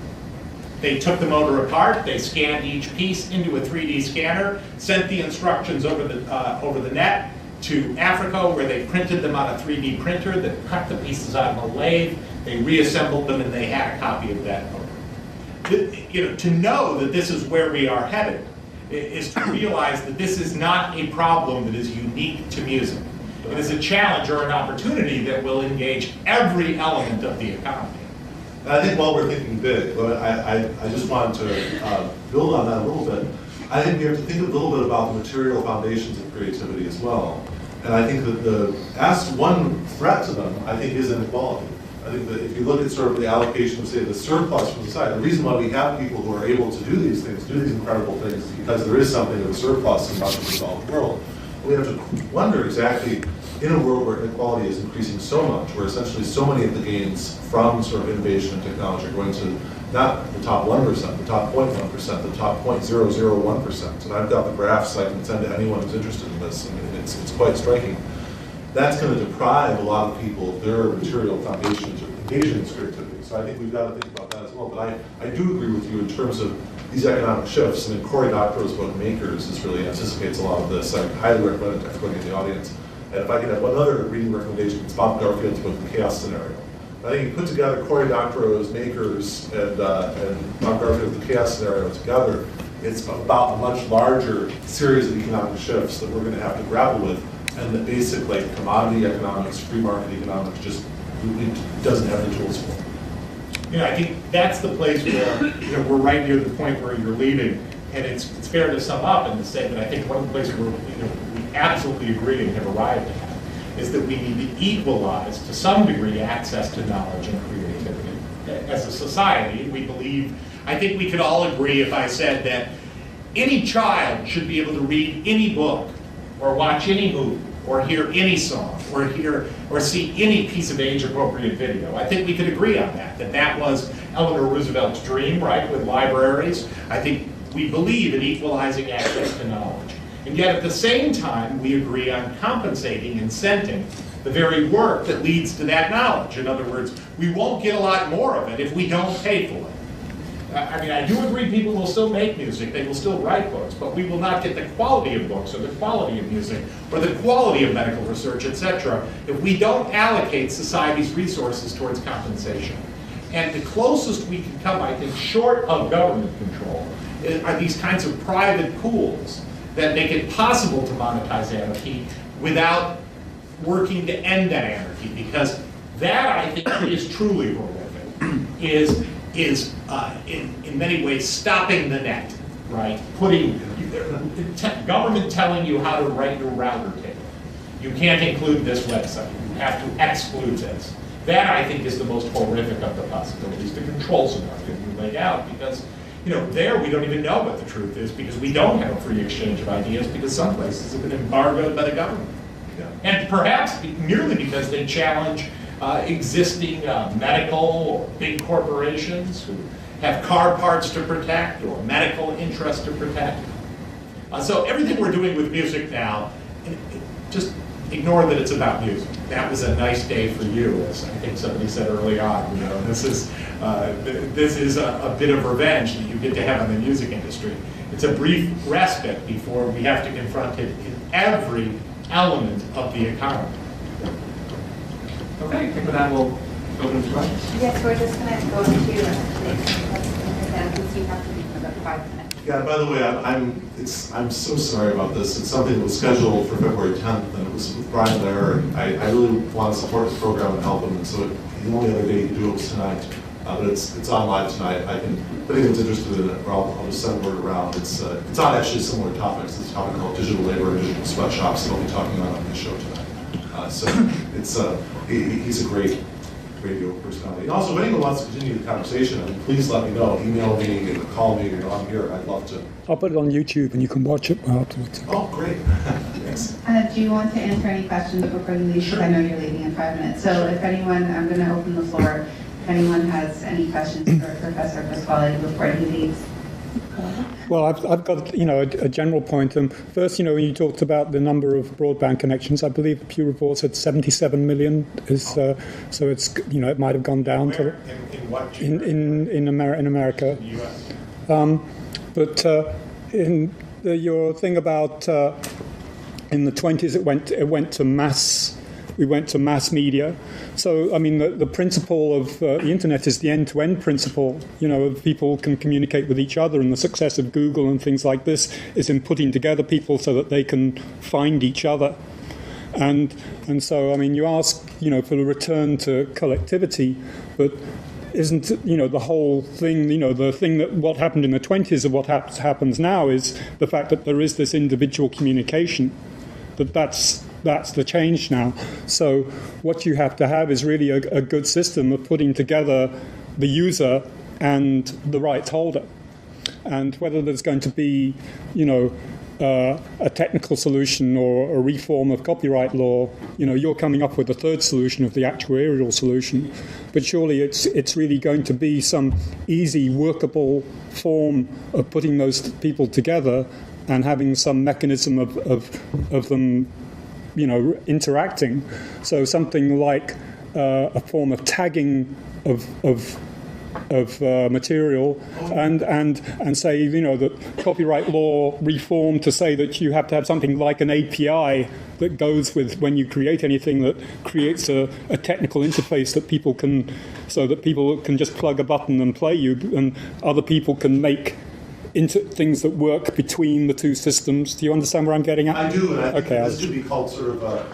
They took the motor apart, they scanned each piece into a 3D scanner, sent the instructions over the net to Africa, where they printed them on a 3D printer that cut the pieces out of a lathe. They reassembled them, and they had a copy of that motor. To know that this is where we are headed, is to realize that this is not a problem that is unique to music. It is a challenge or an opportunity that will engage every element of the economy. I think while we're thinking big, I just wanted to build on that a little bit. I think we have to think a little bit about the material foundations of creativity as well. And I think that one threat to them, I think, is inequality. I think that if you look at sort of the allocation of, say, the surplus from society, the reason why we have people who are able to do these things, do these incredible things, is because there is something of a surplus in much of the developed world. We have to wonder exactly, in a world where inequality is increasing so much, where essentially so many of the gains from sort of innovation and technology are going to not the top 1%, the top 0.1%, the top 0.001%. And I've got the graphs I can send to anyone who's interested in this, and it's quite striking. That's going to deprive a lot of people of their material foundation to engage in this creativity. So I think we've got to think about that as well. But I do agree with you in terms of these economic shifts. I mean, Cory Doctorow's book, Makers, really anticipates a lot of this. I highly recommend it to everybody in the audience. And if I could have one other reading recommendation, it's Bob Garfield's book, The Chaos Scenario. I think you put together Cory Doctorow's Makers and Bob Garfield's The Chaos Scenario together, it's about a much larger series of economic shifts that we're going to have to grapple with, and that basic commodity economics, free market economics, just it doesn't have the tools for. I think that's the place where we're right near the point where you're leaving, and it's fair to sum up and to say that I think one of the places where we absolutely agree and have arrived at is that we need to equalize to some degree access to knowledge and creativity. As a society, we believe, I think we could all agree if I said that any child should be able to read any book or watch any movie or hear any song or see any piece of age-appropriate video. I think we could agree on that was Eleanor Roosevelt's dream, right, with libraries. I think we believe in equalizing access to knowledge. And yet at the same time, we agree on compensating, incenting the very work that leads to that knowledge. In other words, we won't get a lot more of it if we don't pay for it. I mean, I do agree people will still make music, they will still write books, but we will not get the quality of books or the quality of music or the quality of medical research, etc., if we don't allocate society's resources towards compensation. And the closest we can come, I think, short of government control, are these kinds of private pools that make it possible to monetize anarchy without working to end that anarchy, because that, I think, is truly horrific, is in many ways stopping the net, right? Government telling you how to write your router table. You can't include this website. You have to exclude this. That, I think, is the most horrific of the possibilities. The control scenario you laid out, because there we don't even know what the truth is, because we don't have a free exchange of ideas, because some places have been embargoed by the government. Yeah. And perhaps merely because they challenge existing medical or big corporations who have car parts to protect or medical interests to protect. So everything we're doing with music now, just ignore that it's about music. That was a nice day for you, as I think somebody said early on. This is a bit of revenge that you get to have in the music industry. It's a brief respite before we have to confront it in every element of the economy. Okay, I think with that we'll open to questions. Yes, we're just going to go into you have to be for about 5 minutes. Yeah, by the way, I'm so sorry about this. It's something that was scheduled for February 10th, and it was with Brian Lair, and I really want to support this program and help him, and so the only other day you can do it was tonight. But it's on live tonight. If anyone's interested in it, I'll just send word around. It's on actually similar topics. It's a topic called digital labor and digital sweatshops that I'll be talking about on this show tonight. So he's a great radio personality. And also, if anyone wants to continue the conversation, please let me know. Email me, call me, I'm here. I'd love to. I'll put it on YouTube and you can watch it afterwards. Oh, great. Thanks. Do you want to answer any questions before you leave? Because I know you're leaving in 5 minutes. So if anyone, I'm going to open the floor. If anyone has any questions for Professor Pasquale before he leaves. Well, I've got a general point. First, when you talked about the number of broadband connections, I believe the Pew Report said 77 million is so it's it might have gone down to in what in America. In the US. In your thing about in the 20s it went to mass we went to mass media. So, I mean, the principle of the internet is the end-to-end principle. You know, people can communicate with each other, and the success of Google and things like this is in putting together people so that they can find each other. And so, I mean, you ask, you know, for the return to collectivity, but isn't, you know, the whole thing, you know, the thing that what happened in the 20s and what happens now is the fact that there is this individual communication, that's the change now. So what you have to have is really a good system of putting together the user and the rights holder. And whether there's going to be, you know, a technical solution or a reform of copyright law, you know, you're coming up with a third solution of the actuarial solution. But surely it's really going to be some easy, workable form of putting those people together and having some mechanism of them, you know, interacting. So something like a form of tagging of material, and say, you know, that copyright law reform to say that you have to have something like an API that goes with when you create anything, that creates a technical interface that people can just plug a button and play you, and other people can make into things that work between the two systems. Do you understand where I'm getting at? I do, and I think okay, this should be called sort of a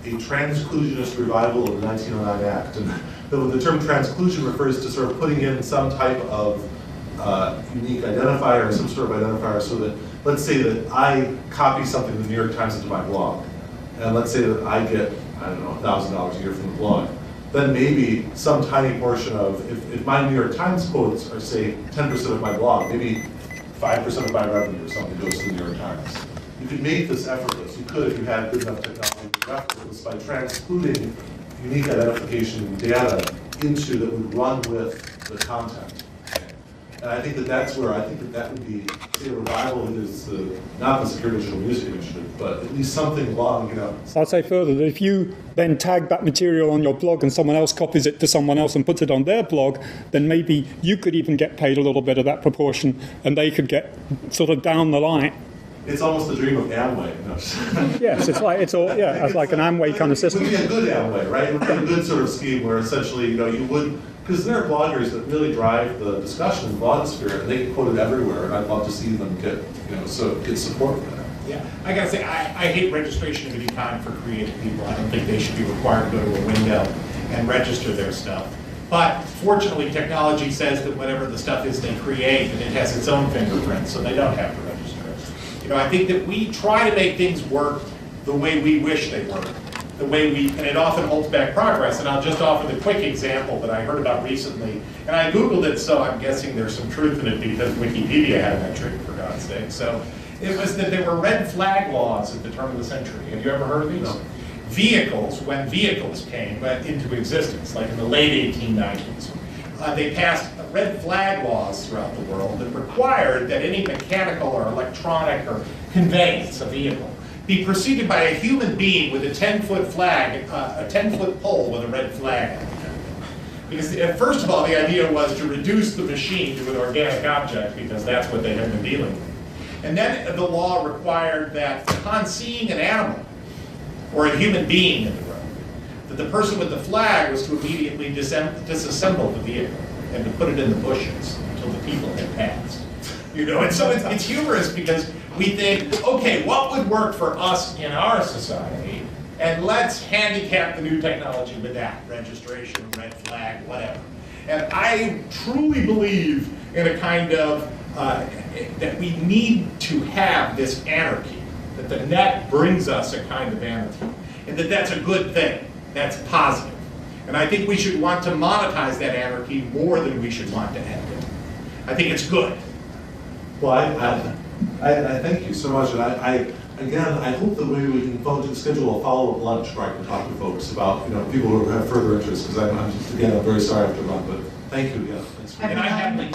transclusionist revival of the 1909 Act. And the term transclusion refers to sort of putting in some type of unique identifier or some sort of identifier, so that, let's say that I copy something in the New York Times into my blog, and let's say that I get, I don't know, $1,000 a year from the blog. Then maybe some tiny portion of, if my New York Times quotes are, say, 10% of my blog, maybe 5% of my revenue or something goes to the New York Times. You could make this effortless. You could, if you had good enough technology, to effortless by transcluding unique identification data into that would run with the content. And I think that's where I think that would be, say, a revival that is not the Secure Digital Music Initiative, but at least something along, you know. I'll say further that if you then tag that material on your blog and someone else copies it to someone else and puts it on their blog, then maybe you could even get paid a little bit of that proportion, and they could get sort of down the line. It's almost the dream of Amway. You know? Yes, it's like it's like an Amway kind of system. It would be a good Amway, right? It would be a good sort of scheme where essentially, you know, you would, because there are bloggers that really drive the discussion in the blogosphere, and they get quoted everywhere, and I'd love to see them get support for that. Yeah, I gotta say, I hate registration of any kind for creative people. I don't think they should be required to go to a window and register their stuff. But fortunately, technology says that whatever the stuff is they create, and it has its own fingerprint, so they don't have to register it. You know, I think that we try to make things work the way we wish they work, and it often holds back progress. And I'll just offer the quick example that I heard about recently, and I Googled it, so I'm guessing there's some truth in it because Wikipedia had a metric, for God's sake. So it was that there were red flag laws at the turn of the century. Have you ever heard of these? No. Vehicles, when vehicles came into existence, like in the late 1890s, they passed red flag laws throughout the world that required that any mechanical or electronic or conveyance, a vehicle, be preceded by a human being with a 10-foot flag, a 10-foot pole with a red flag on it. Because first of all, the idea was to reduce the machine to an organic object, because that's what they had been dealing with. And then the law required that upon seeing an animal or a human being in the road, that the person with the flag was to immediately disassemble the vehicle and to put it in the bushes until the people had passed. You know, and so it's humorous because we think, okay, what would work for us in our society? And let's handicap the new technology with that, registration, red flag, whatever. And I truly believe in a kind of, that we need to have this anarchy, that the net brings us a kind of anarchy, and that's a good thing, that's positive. And I think we should want to monetize that anarchy more than we should want to end it. I think it's good. Well, I thank you so much, and I hope that maybe we can schedule a follow-up lunch where I can talk to folks about, you know, people who have further interest, because I'm very sorry I have to run, but thank you again. Thanks for And I happily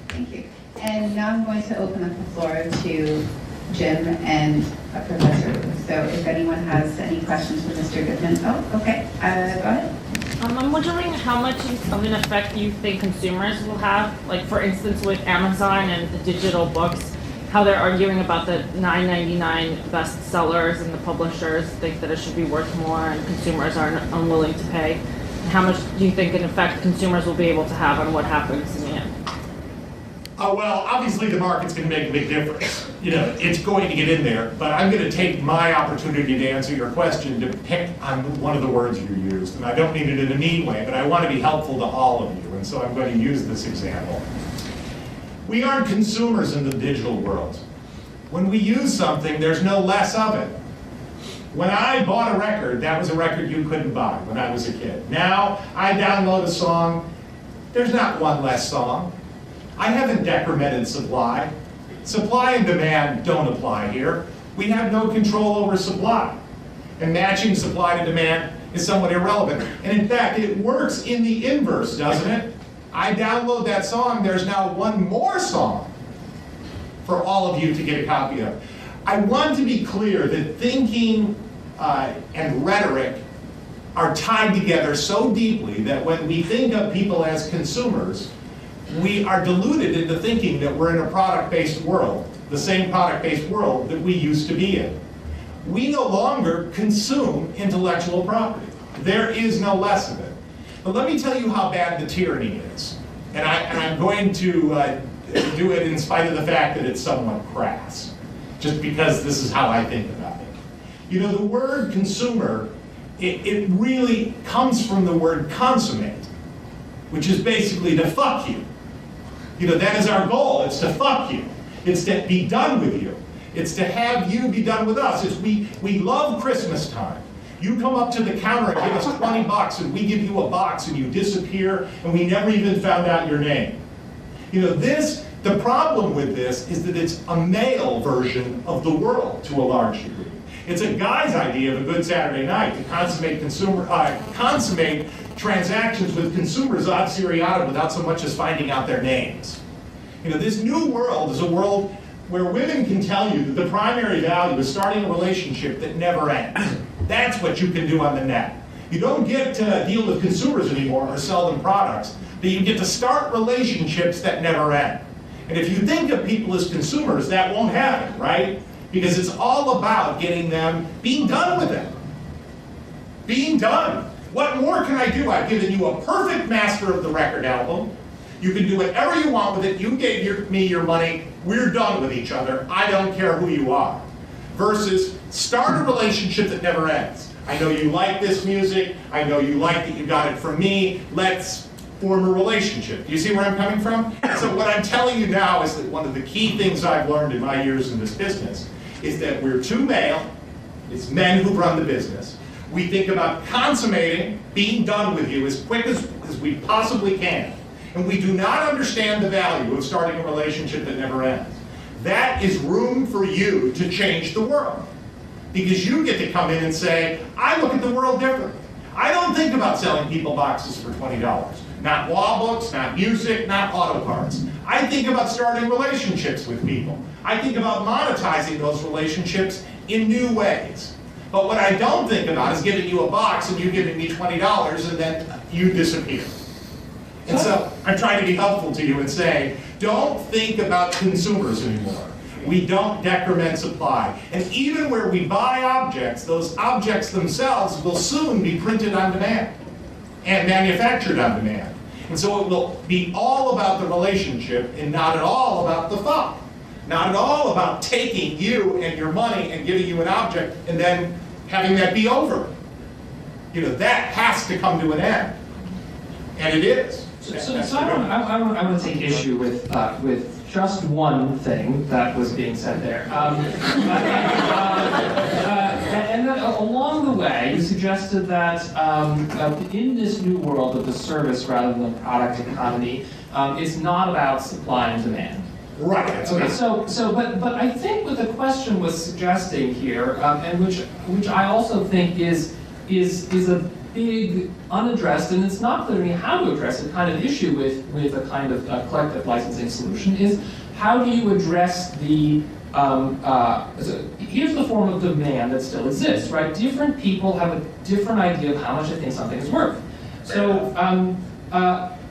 Thank you. And now I'm going to open up the floor to Jim and Professor Wu. So if anyone has any questions for Mr. Goodman. Oh, okay. Go ahead. I'm wondering how much of an effect you think consumers will have, like for instance with Amazon and the digital books, how they're arguing about the $9.99 bestsellers and the publishers think that it should be worth more and consumers are unwilling to pay. And how much do you think an effect consumers will be able to have on what happens in the end? Well, obviously the market's going to make a big difference. It's going to get in there, but I'm going to take my opportunity to answer your question to pick on one of the words you used. And I don't mean it in a mean way, but I want to be helpful to all of you. And so I'm going to use this example. We aren't consumers in the digital world. When we use something, there's no less of it. When I bought a record, that was a record you couldn't buy when I was a kid. Now, I download a song, there's not one less song. I haven't decremented supply. Supply and demand don't apply here. We have no control over supply. And matching supply to demand is somewhat irrelevant. And in fact, it works in the inverse, doesn't it? I download that song, there's now one more song for all of you to get a copy of. I want to be clear that thinking and rhetoric are tied together so deeply that when we think of people as consumers, we are deluded into thinking that we're in a product-based world, the same product-based world that we used to be in. We no longer consume intellectual property. There is no less of it. But let me tell you how bad the tyranny is. And I'm going to do it in spite of the fact that it's somewhat crass, just because this is how I think about it. The word consumer, it really comes from the word consummate, which is basically to fuck you. That is our goal. It's to fuck you. It's to be done with you. It's to have you be done with us. We love Christmas time. You come up to the counter and give us $20 and we give you a box and you disappear and we never even found out your name. The problem with this is that it's a male version of the world to a large degree. It's a guy's idea of a good Saturday night to consummate transactions with consumers ad seriatim without so much as finding out their names. This new world is a world where women can tell you that the primary value is starting a relationship that never ends. That's what you can do on the net. You don't get to deal with consumers anymore or sell them products, but you get to start relationships that never end. And if you think of people as consumers, that won't happen, right? Because it's all about getting them, being done with them. Being done. What more can I do? I've given you a perfect master of the record album. You can do whatever you want with it. You gave me your money. We're done with each other. I don't care who you are. Versus start a relationship that never ends. I know you like this music. I know you like that you got it from me. Let's form a relationship. Do you see where I'm coming from? So what I'm telling you now is that one of the key things I've learned in my years in this business is that we're too male. It's men who run the business. We think about consummating, being done with you as quick as we possibly can. And we do not understand the value of starting a relationship that never ends. That is room for you to change the world. Because you get to come in and say, I look at the world differently. I don't think about selling people boxes for $20. Not law books, not music, not auto parts. I think about starting relationships with people. I think about monetizing those relationships in new ways. But what I don't think about is giving you a box and you giving me $20 and then you disappear. And so I'm trying to be helpful to you and say, don't think about consumers anymore. We don't decrement supply. And even where we buy objects, those objects themselves will soon be printed on demand and manufactured on demand. And so it will be all about the relationship and not at all about the thought. Not at all about taking you and your money and giving you an object and then having that be over. That has to come to an end. And it is. So I want to take issue with just one thing that was being said there. And then along the way, you suggested that in this new world of the service rather than the product economy, it's not about supply and demand. Right. Okay. But I think what the question was suggesting here, and which I also think is a big unaddressed, and it's not clear to me how to address it, kind of issue with a kind of collective licensing solution is how do you address the here's the form of demand that still exists, right? Different people have a different idea of how much they think something is worth. So,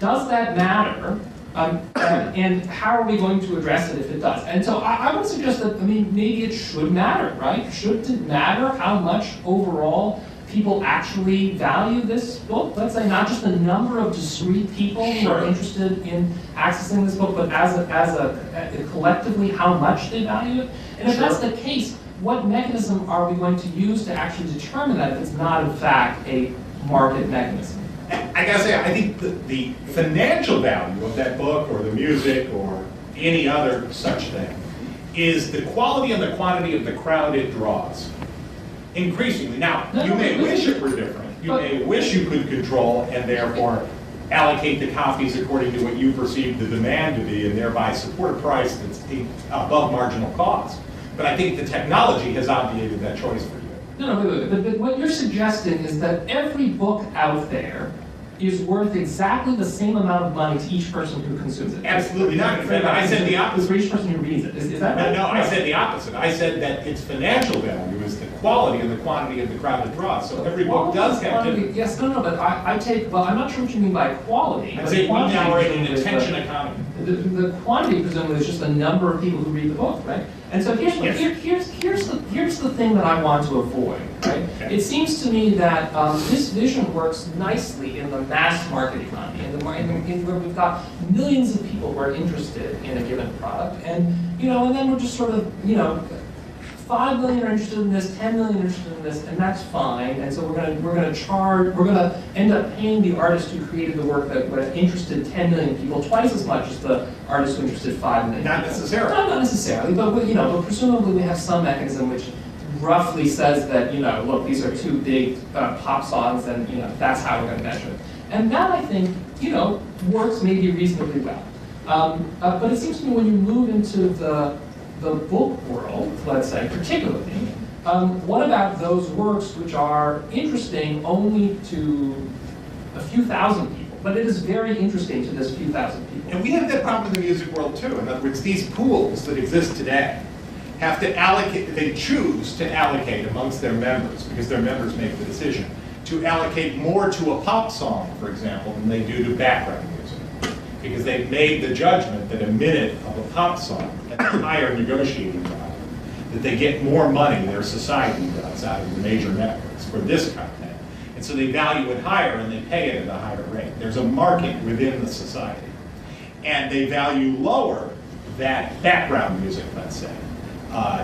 does that matter? And how are we going to address it if it does? And so I would suggest that, I mean, maybe it should matter, right? Should it matter how much overall people actually value this book? Let's say not just the number of discrete people who are interested in accessing this book, but as a collectively how much they value it. And if that's the case, what mechanism are we going to use to actually determine that if it's not in fact a market mechanism? I gotta say, I think the financial value of that book or the music or any other such thing is the quality and the quantity of the crowd it draws. Increasingly. Now, you may wish it were different. You may wish you could control and therefore allocate the copies according to what you perceive the demand to be and thereby support a price that's above marginal cost. But I think the technology has obviated that choice for you. No, wait. But what you're suggesting is that every book out there is worth exactly the same amount of money to each person who consumes it. Absolutely not. In fact, I said the opposite. For each person who reads it. Is that right? No, I said the opposite. I said that its financial value is the quality and the quantity of the crowd it draws. So every book does have to. Yes, no, but I take, well, I'm not sure what you mean by quality. I say we now are in an is attention economy. The quantity, presumably, is just the number of people who read the book, right? And so here's the thing that I want to avoid, right? Okay. It seems to me that this vision works nicely in the mass market economy, in where we've got millions of people who are interested in a given product, and and then we're just sort of 5 million are interested in this, 10 million are interested in this, and that's fine. And so we're gonna end up paying the artist who created the work that interested 10 million people twice as much as the artist who interested 5 million. Not necessarily. Not necessarily, but presumably we have some mechanism which roughly says that look, these are two big pop songs, and that's how we're going to measure it. And that I think works maybe reasonably well. But it seems to me when you move into the book world, let's say, particularly, what about those works which are interesting only to a few thousand people, but it is very interesting to this few thousand people? And we have that problem in the music world too. In other words, these pools that exist today have to allocate, they choose to allocate amongst their members, because their members make the decision, to allocate more to a pop song, for example, than they do to background music. Because they've made the judgment that a minute of a pop song has a higher negotiating value, that they get more money, their society does, out of the major networks for this content. And so they value it higher and they pay it at a higher rate. There's a market within the society. And they value lower that background music, let's say.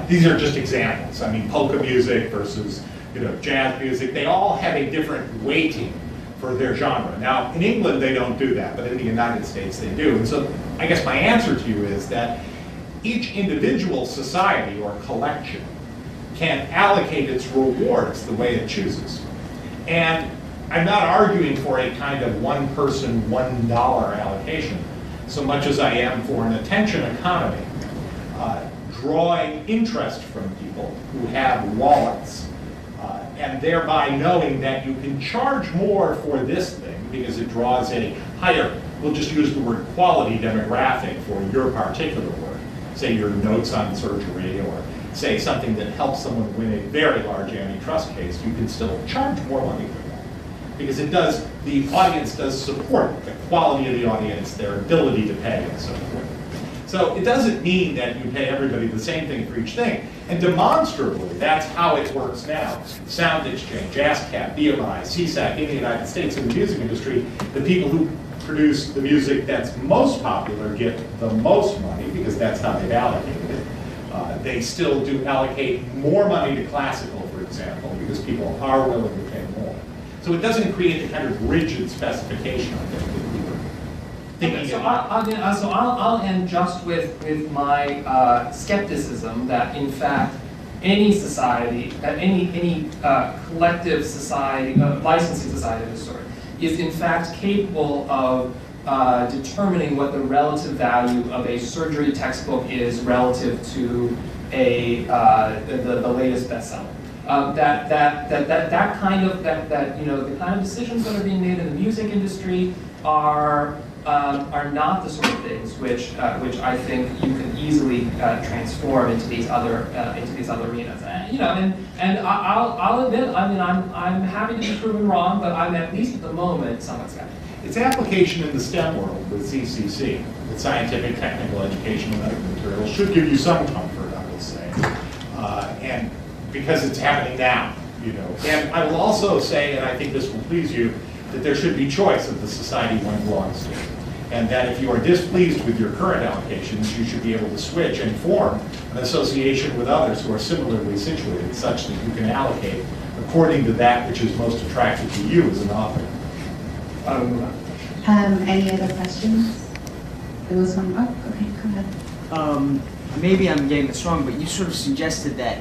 These are just examples. I mean, polka music versus jazz music, they all have a different weighting for their genre. Now, in England, they don't do that, but in the United States, they do. And so I guess my answer to you is that each individual society or collection can allocate its rewards the way it chooses. And I'm not arguing for a kind of one person, $1 allocation, so much as I am for an attention economy, drawing interest from people who have wallets, and thereby knowing that you can charge more for this thing because it draws a higher, we'll just use the word quality demographic for your particular work, say your notes on surgery, or say something that helps someone win a very large antitrust case, you can still charge more money for that. Because it does, the audience does support the quality of the audience, their ability to pay, and so forth. So it doesn't mean that you pay everybody the same thing for each thing. And demonstrably, that's how it works now. Sound Exchange, ASCAP, BMI, CSAC in the United States in the music industry, the people who produce the music that's most popular get the most money because that's how they've allocated it. They still do allocate more money to classical, for example, because people are willing to pay more. So it doesn't create the kind of rigid specification I think that we were thinking Okay, so about. I'll end just with my skepticism that in fact any society, any collective society, licensing society of this sort, is in fact capable of determining what the relative value of a surgery textbook is relative to the latest bestseller. The kind of decisions that are being made in the music industry are not the sort of things which I think you can easily transform into these other arenas. And I'll admit, I mean, I'm happy to be proven wrong, but I'm at least at the moment somewhat skeptical. Its application in the STEM world with CCC, with scientific, technical, educational, medical materials, should give you some comfort, I will say, and because it's happening now, you know. And I will also say, and I think this will please you, that there should be choice of the society one belongs to, and that if you are displeased with your current allocations, you should be able to switch and form an association with others who are similarly situated, such that you can allocate according to that which is most attractive to you as an author. Any other questions? There was one. Oh, okay, go ahead. Maybe I'm getting this wrong, but you sort of suggested that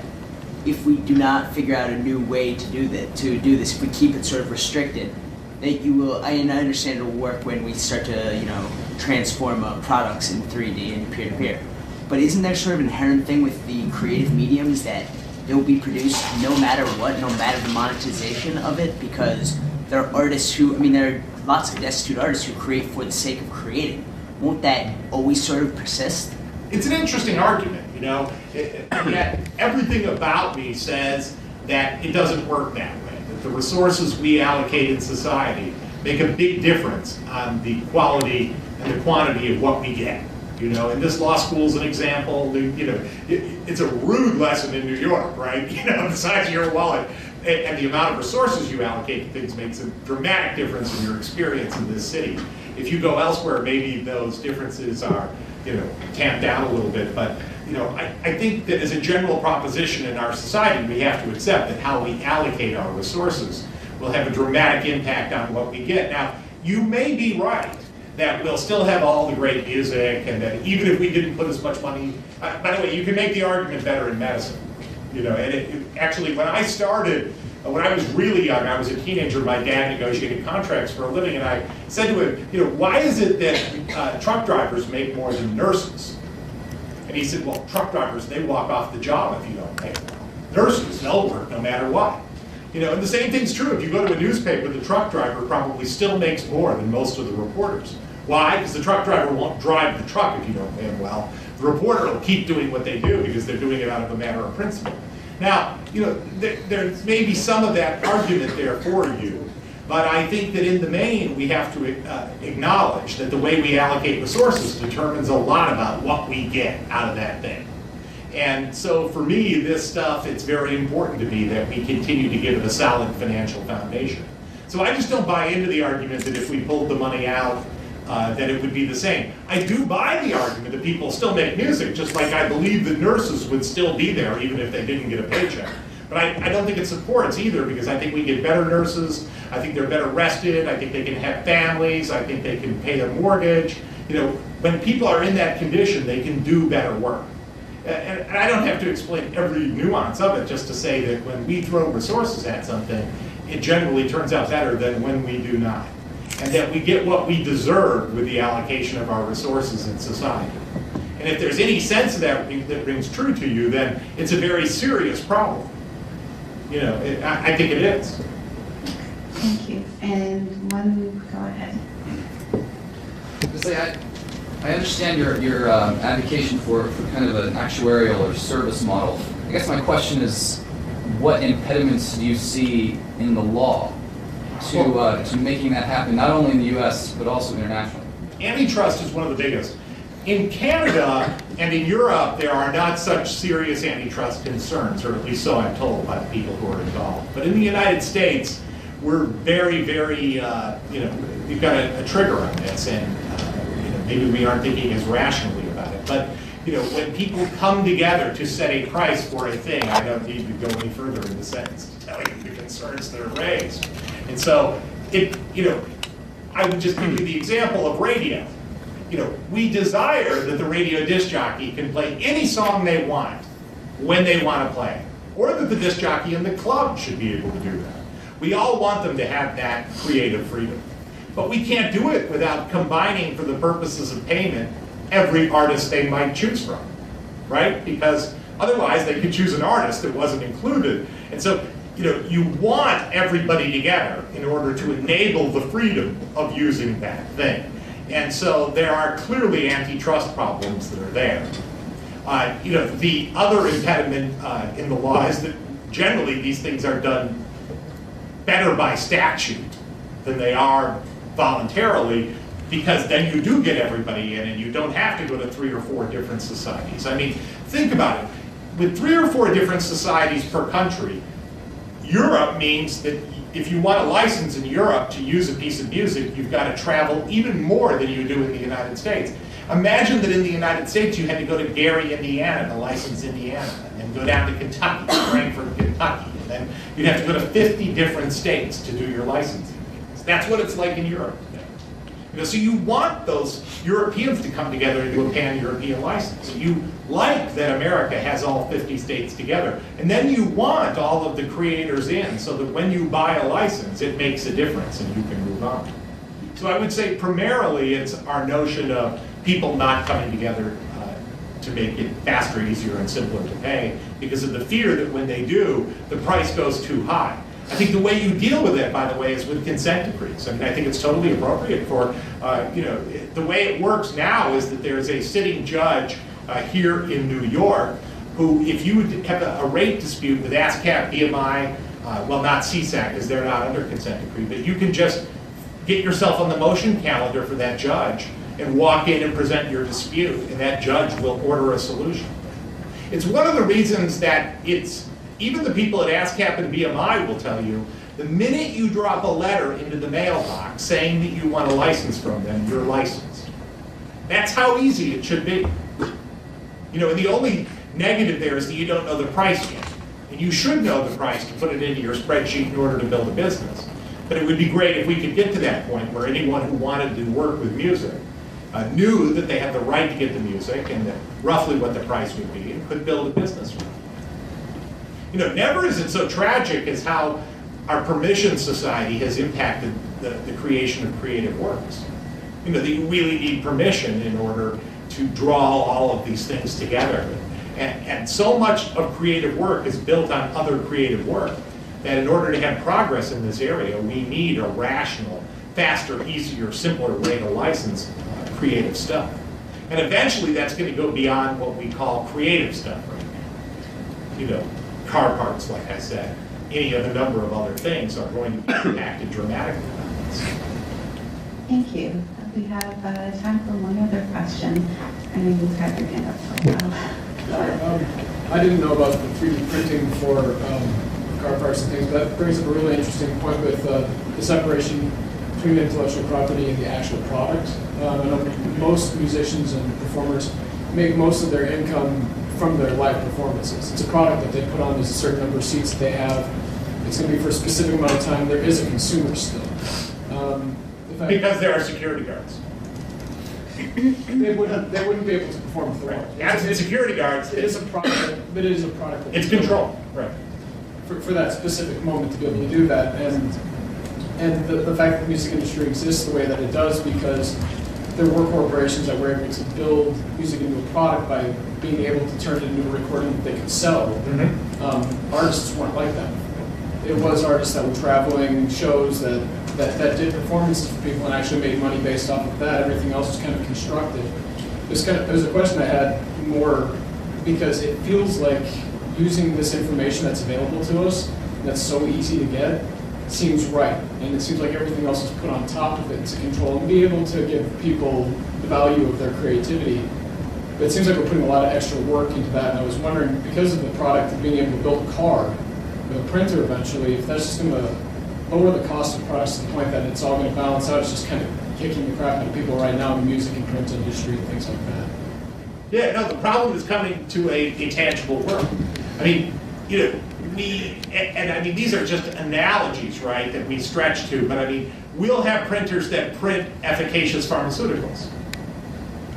if we do not figure out a new way to do this, if we keep it sort of restricted, that you will. And I understand it will work when we start to, you know, transform products in 3D and peer-to-peer. But isn't there sort of an inherent thing with the creative mediums that it will be produced no matter what, no matter the monetization of it, because there are artists who, I mean, there are lots of destitute artists who create for the sake of creating. Won't that always sort of persist? It's an interesting argument, you know. Yet everything about me says that it doesn't work that way, that the resources we allocate in society make a big difference on the quality and the quantity of what we get. You know, and this law school is an example. You know, it's a rude lesson in New York, right? You know, the size of your wallet and the amount of resources you allocate to things makes a dramatic difference in your experience in this city. If you go elsewhere, maybe those differences are, you know, tamped down a little bit. But, you know, I think that as a general proposition in our society, we have to accept that how we allocate our resources will have a dramatic impact on what we get. Now, you may be right that we'll still have all the great music, and that even if we didn't put as much money, by the way, you can make the argument better in medicine. You know, and actually, when I started, when I was really young, I was a teenager, my dad negotiated contracts for a living, and I said to him, you know, why is it that truck drivers make more than nurses? And he said, well, truck drivers, they walk off the job if you don't pay them. Nurses, they'll work no matter what. You know, and the same thing's true. If you go to a newspaper, the truck driver probably still makes more than most of the reporters. Why? Because the truck driver won't drive the truck if you don't pay him well. The reporter will keep doing what they do because they're doing it out of a matter of principle. Now, you know, there may be some of that argument there for you, but I think that in the main, we have to acknowledge that the way we allocate resources determines a lot about what we get out of that thing. And so for me, this stuff, it's very important to me that we continue to give it a solid financial foundation. So I just don't buy into the argument that if we pulled the money out, that it would be the same. I do buy the argument that people still make music, just like I believe that nurses would still be there even if they didn't get a paycheck. But I don't think it supports either, because I think we get better nurses, I think they're better rested, I think they can have families, I think they can pay their mortgage. You know, when people are in that condition, they can do better work. And I don't have to explain every nuance of it, just to say that when we throw resources at something, it generally turns out better than when we do not. And that we get what we deserve with the allocation of our resources in society. And if there's any sense of that that rings true to you, then it's a very serious problem. You know, I think it is. Thank you. And one, go ahead. I understand your advocation for kind of an actuarial or service model. I guess my question is, what impediments do you see in the law to making that happen, not only in the U.S., but also internationally? Antitrust is one of the biggest. In Canada and in Europe, there are not such serious antitrust concerns, or at least so I'm told by the people who are involved. But in the United States, we're very, very, we've got a trigger on this, and maybe we aren't thinking as rationally about it. But when people come together to set a price for a thing, I don't need to go any further in the sentence to tell you the concerns that are raised. And so, I would just give you the example of radio. We desire that the radio disc jockey can play any song they want when they want to play, or that the disc jockey in the club should be able to do that. We all want them to have that creative freedom. But we can't do it without combining, for the purposes of payment, every artist they might choose from, right? Because otherwise they could choose an artist that wasn't included. And so, you want everybody together in order to enable the freedom of using that thing. And so there are clearly antitrust problems that are there. The other impediment in the law is that generally these things are done better by statute than they are voluntarily, because then you do get everybody in and you don't have to go to 3 or 4 different societies. I mean, think about it. With 3 or 4 different societies per country, Europe means that if you want a license in Europe to use a piece of music, you've got to travel even more than you do in the United States. Imagine that in the United States you had to go to Gary, Indiana to license Indiana, and then go down to Kentucky, Frankfort, Kentucky, and then you'd have to go to 50 different states to do your licensing. That's what it's like in Europe today. So you want those Europeans to come together into a pan-European license. You like that America has all 50 states together. And then you want all of the creators in so that when you buy a license, it makes a difference and you can move on. So I would say primarily it's our notion of people not coming together to make it faster, easier, and simpler to pay because of the fear that when they do, the price goes too high. I think the way you deal with it, by the way, is with consent decrees. I mean, I think it's totally appropriate for, the way it works now is that there's a sitting judge here in New York who, if you have a rate dispute with ASCAP, BMI, well, not CSAC because they're not under consent decree, but you can just get yourself on the motion calendar for that judge and walk in and present your dispute, and that judge will order a solution. It's one of the reasons that even the people at ASCAP and BMI will tell you, the minute you drop a letter into the mailbox saying that you want a license from them, you're licensed. That's how easy it should be. And the only negative there is that you don't know the price yet. And you should know the price to put it into your spreadsheet in order to build a business. But it would be great if we could get to that point where anyone who wanted to work with music knew that they had the right to get the music and that roughly what the price would be and could build a business from it. Never is it so tragic as how our permission society has impacted the creation of creative works. That you really need permission in order to draw all of these things together. And so much of creative work is built on other creative work that in order to have progress in this area, we need a rational, faster, easier, simpler way to license creative stuff. And eventually that's going to go beyond what we call creative stuff right now. Car parts, like I said, any other number of other things are going to be impacted dramatically by this. Thank you. We have time for one other question. I know you've had your hand up for a while. I didn't know about the 3D printing for car parts and things, but that brings up a really interesting point with the separation between intellectual property and the actual product. I know most musicians and performers make most of their income from their live performances. It's a product that they put on, there's a certain number of seats that they have. It's going to be for a specific amount of time. There is a consumer still. Because there are security guards. They wouldn't be able to perform for Right. Absent security guards, It is a product, but it is a product. It's controlled. Right. For that specific moment to be able to do that, and the fact that the music industry exists the way that it does because there were corporations that were able to build music into a product by being able to turn it into a recording that they could sell. Mm-hmm. Artists weren't like that. It was artists that were traveling shows that did performances for people and actually made money based off of that. Everything else was kind of constructed. It was a question I had more because it feels like using this information that's available to us, that's so easy to get, seems right. And it seems like everything else is put on top of it to control and be able to give people the value of their creativity. But it seems like we're putting a lot of extra work into that. And I was wondering, because of the product of being able to build a car with a printer eventually, if that's just going to lower the cost of products to the point that it's all going to balance out, it's just kind of kicking the crap out of people right now in the music and print industry and things like that. Yeah, no, the problem is coming to a tangible world. I mean, these are just analogies, right, that we stretch to, but I mean, we'll have printers that print efficacious pharmaceuticals,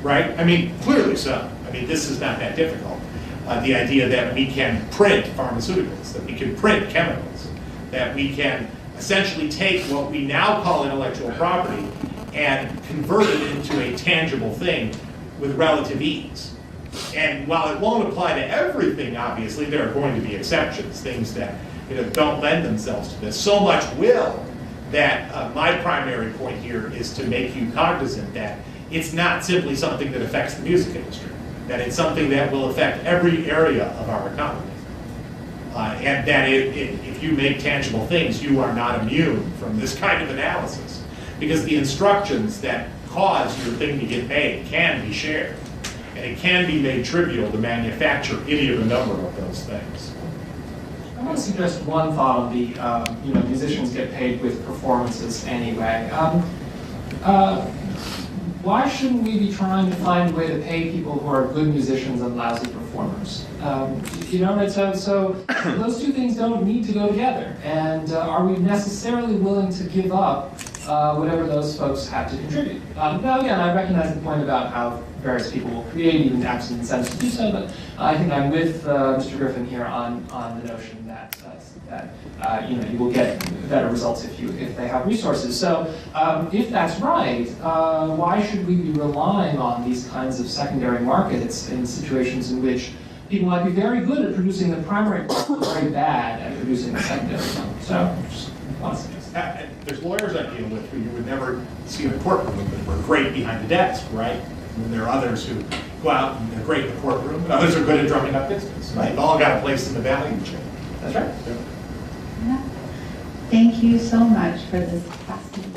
right? I mean, clearly so. I mean, this is not that difficult. The idea that we can print pharmaceuticals, that we can print chemicals, that we can essentially take what we now call intellectual property and convert it into a tangible thing with relative ease. And while it won't apply to everything, obviously, there are going to be exceptions, things that don't lend themselves to this. So much will that my primary point here is to make you cognizant that it's not simply something that affects the music industry. that it's something that will affect every area of our economy. And that if you make tangible things, you are not immune from this kind of analysis. Because the instructions that cause your thing to get made can be shared. And it can be made trivial to manufacture any of a number of those things. I want to suggest one thought on the, musicians get paid with performances anyway. Why shouldn't we be trying to find a way to pay people who are good musicians and lousy performers? Right? So those two things don't need to go together. And are we necessarily willing to give up whatever those folks have to contribute? Now, again, I recognize the point about how various people will create even absent incentives to do so, but I think I'm with Mr. Griffin here on the notion that you will get better results if they have resources. So if that's right, why should we be relying on these kinds of secondary markets in situations in which people might be very good at producing the primary market, but very bad at producing the secondary market? So just want to suggest. There's lawyers I deal with who you would never see in a courtroom but were great behind the desk, right? And there are others who go out and they're great in the courtroom, and others are good at drumming up business, right? They've all got a place in the value chain. That's right. Yeah. Thank you so much for this fascinating